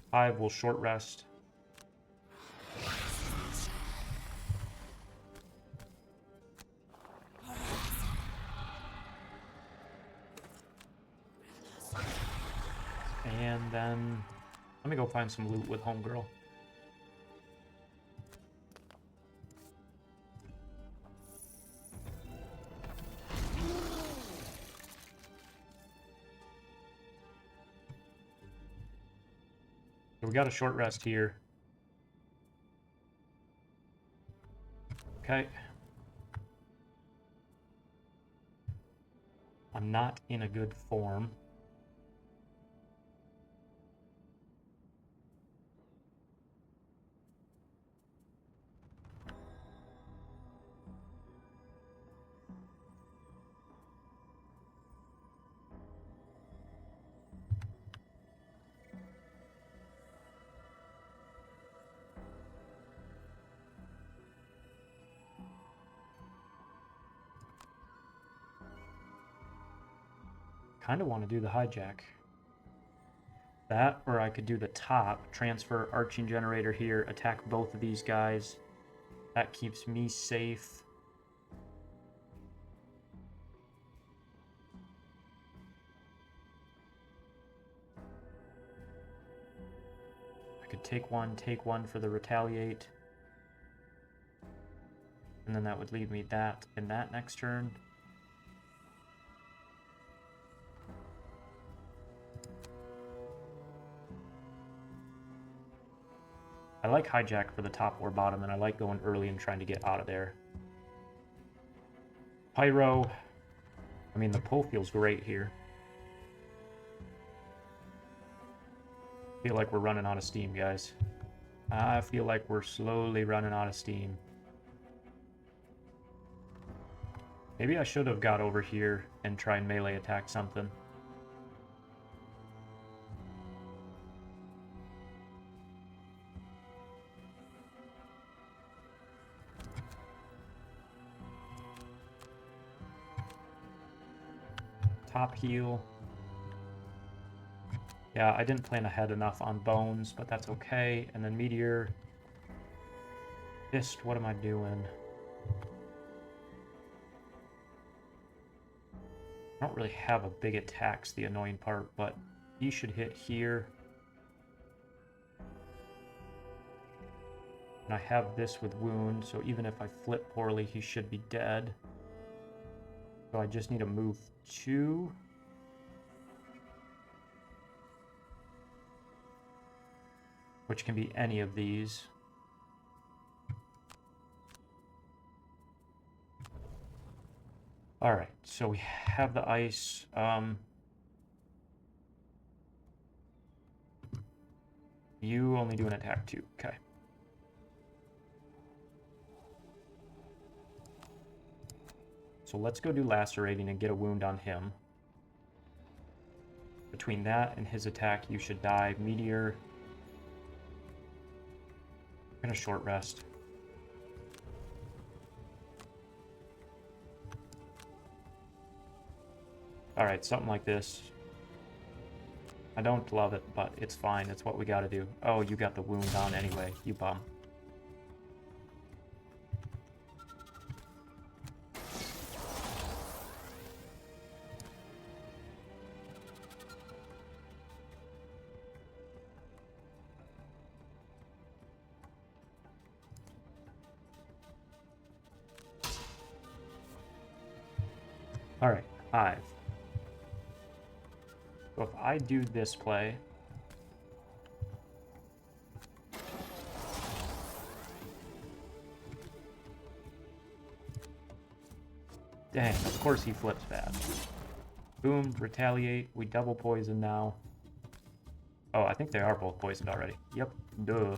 5 will short rest. And then let me go find some loot with Homegirl. So we got a short rest here. Okay. I'm not in a good form. Kind of want to do the hijack. That, or I could do the top, transfer arching generator here, attack both of these guys. That keeps me safe. I could take one for the retaliate. And then that would leave me that in that next turn. I like hijack for the top or bottom, and I like going early and trying to get out of there. Pyro. I mean, the pull feels great here. I feel like we're running out of steam, guys. I feel like we're slowly running out of steam. Maybe I should have got over here and try and melee attack something. Top heal. Yeah, I didn't plan ahead enough on bones, but that's okay. And then meteor. Fist, what am I doing? I don't really have a big attack's the annoying part, but he should hit here. And I have this with wound, so even if I flip poorly, he should be dead. So I just need to move 2. Which can be any of these. Alright, so we have the ice. You only do an attack 2. Okay. So let's go do lacerating and get a wound on him. Between that and his attack, you should die. Meteor. I'm gonna short rest. Alright, something like this. I don't love it, but it's fine. It's what we gotta do. Oh, you got the wound on anyway, you bum. Alright, hive. So if I do this play... Dang, of course he flips bad. Boom, retaliate. We double poison now. Oh, I think they are both poisoned already. Yep, duh.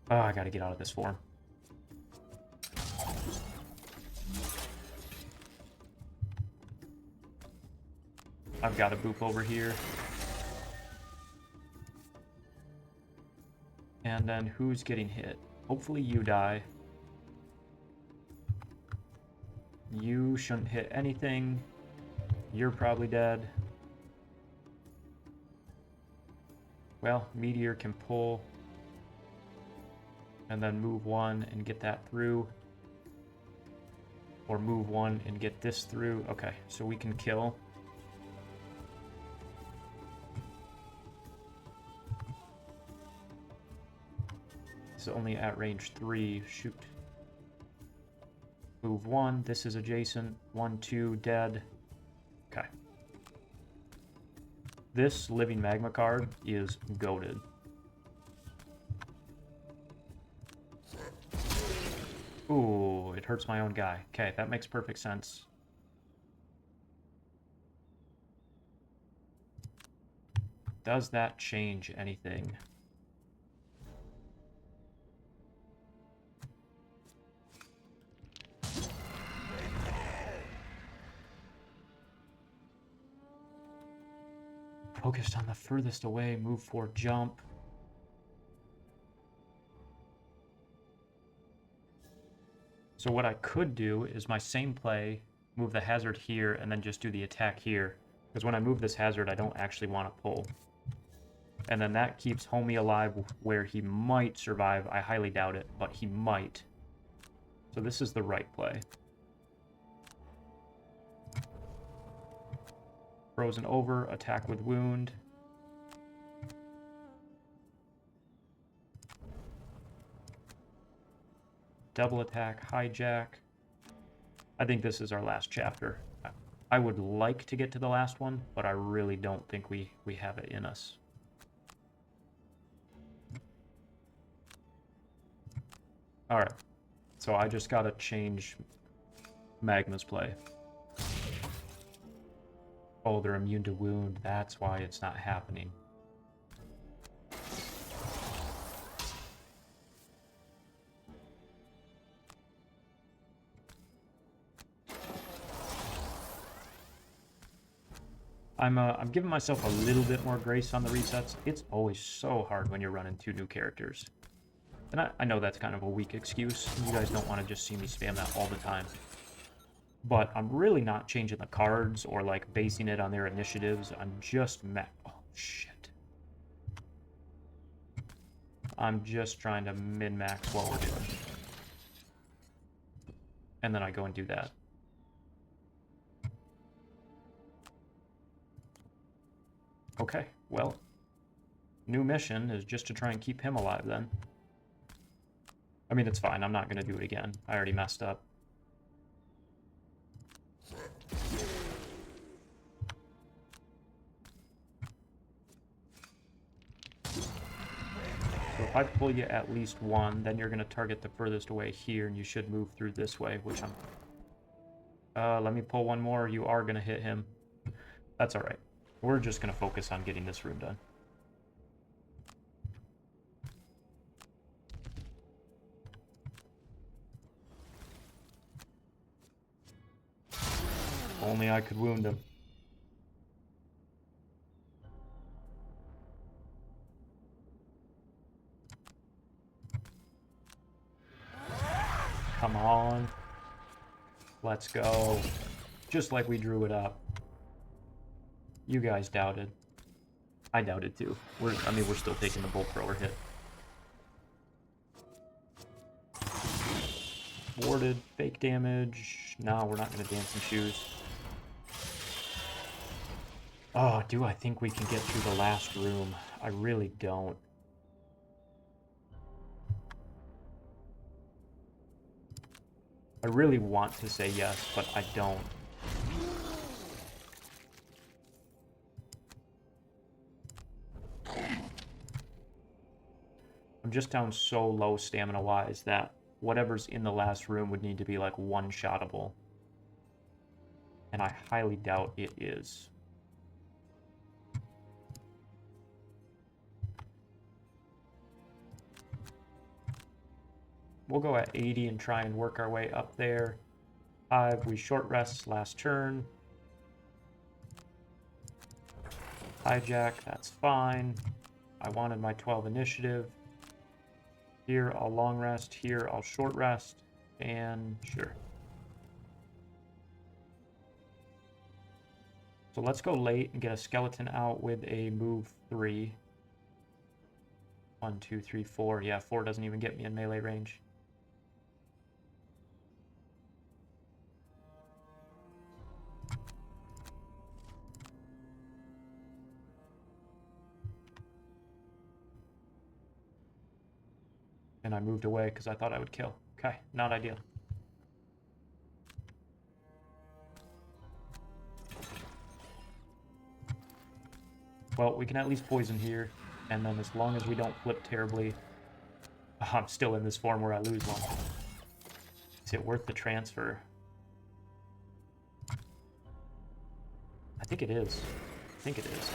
Oh, I gotta get out of this form. I've got a boop over here. And then who's getting hit? Hopefully you die. You shouldn't hit anything. You're probably dead. Well, Meteor can pull. And then move one and get that through. Or move one and get this through. Okay, so we can kill. It's only at range 3. Shoot. Move one. This is adjacent. 1, 2, dead. Okay. This living magma card is goated. Ooh, it hurts my own guy. Okay, that makes perfect sense. Does that change anything? Focused on the furthest away, move 4, jump. So what I could do is my same play, move the hazard here, and then just do the attack here. Because when I move this hazard, I don't actually want to pull. And then that keeps Homie alive where he might survive. I highly doubt it, but he might. So this is the right play. Frozen over, attack with wound. Double attack, hijack. I think this is our last chapter. I would like to get to the last one, but I really don't think we have it in us. Alright, so I just gotta change Magma's play. Oh, they're immune to wound. That's why it's not happening. I'm giving myself a little bit more grace on the resets. It's always so hard when you're running 2 new characters. And I know that's kind of a weak excuse. You guys don't want to just see me spam that all the time. But I'm really not changing the cards or like basing it on their initiatives. I'm just oh shit. I'm just trying to min-max what we're doing. And then I go and do that. Okay, well, new mission is just to try and keep him alive then. I mean, it's fine. I'm not going to do it again. I already messed up. So if I pull you at least 1, then you're going to target the furthest away here, and you should move through this way, which I'm... let me pull 1 more. You are going to hit him. That's alright. We're just going to focus on getting this room done. Only I could wound him. Come on. Let's go. Just like we drew it up. You guys doubted. I doubted too. We're still taking the bolt thrower hit. Warded, fake damage. No, we're not going to dance in shoes. Oh, do I think we can get through the last room? I really don't. I really want to say yes, but I don't. I'm just down so low stamina-wise that whatever's in the last room would need to be like one-shottable. And I highly doubt it is. We'll go at 80 and try and work our way up there. 5, we short rest last turn. Hijack, that's fine. I wanted my 12 initiative. Here I'll long rest, here I'll short rest, and sure. So let's go late and get a skeleton out with a move 3. 1, 2, 3, 4. Yeah, 4 doesn't even get me in melee range. And I moved away because I thought I would kill. Okay, not ideal. Well, we can at least poison here, and then as long as we don't flip terribly... I'm still in this form where I lose one. Is it worth the transfer? I think it is. I think it is.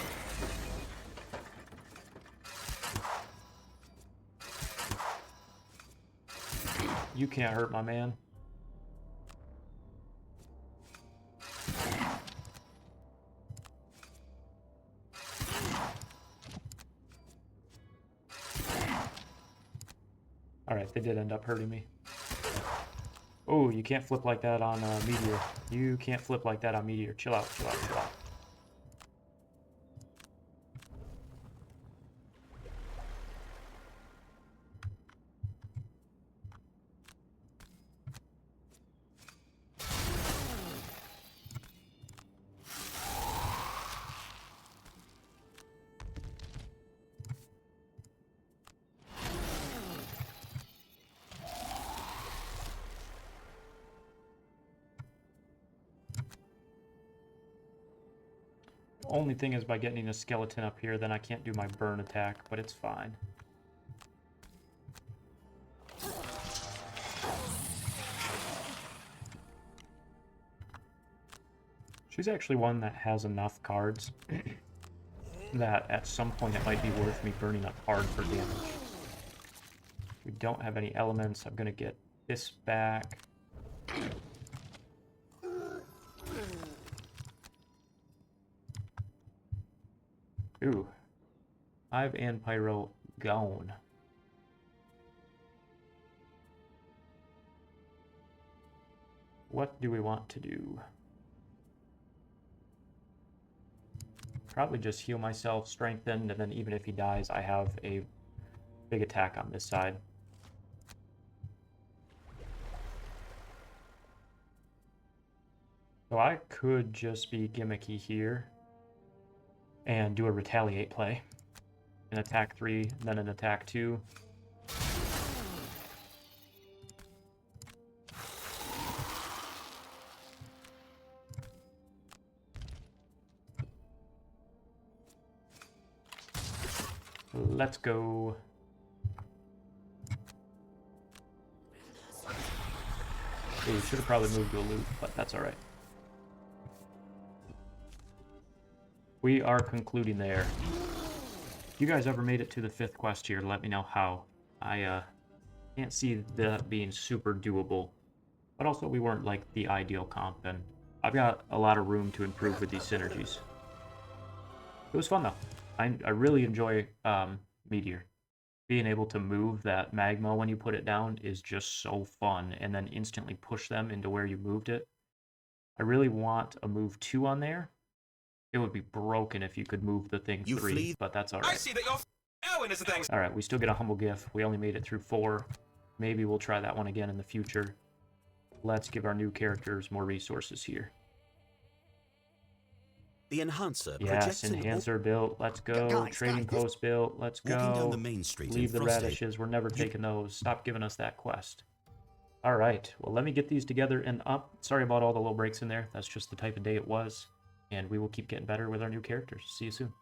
You can't hurt my man. Alright, they did end up hurting me. Oh, you can't flip like that on Meteor. You can't flip like that on Meteor. Chill out, chill out, chill out. Only thing is by getting a skeleton up here, then I can't do my burn attack, but it's fine. She's actually one that has enough cards that at some point it might be worth me burning up hard for damage. We don't have any elements. I'm going to get this back. Ooh. Hive and Pyro gone. What do we want to do? Probably just heal myself, strengthened, and then even if he dies, I have a big attack on this side. So I could just be gimmicky here and do a retaliate play. An attack 3, then an attack 2. Let's go. Ooh, should have probably moved to a loot, but that's alright. We are concluding there. If you guys ever made it to the 5th quest here, let me know how. I can't see that being super doable. But also, we weren't like the ideal comp, and I've got a lot of room to improve with these synergies. It was fun though. I really enjoy Meteor. being able to move that magma when you put it down is just so fun, and then instantly push them into where you moved it. I really want a move 2 on there. It would be broken if you could move the thing You 3, flee. but that's I alright. see that you're Owen is the thing. Alright, we still get a humble gift. We only made it through 4. Maybe we'll try that one again in the future. Let's give our new characters more resources here. The enhancer Yes, projects an enhancer built. Let's go. Guys, Trading guys, post built. Let's Walking down go. the main street Leave in the Frosthaven. radishes. We're never taking those. Stop giving us that quest. All right. Well, let me get these together and up. Sorry about all the little breaks in there. That's just the type of day it was. And we will keep getting better with our new characters. See you soon.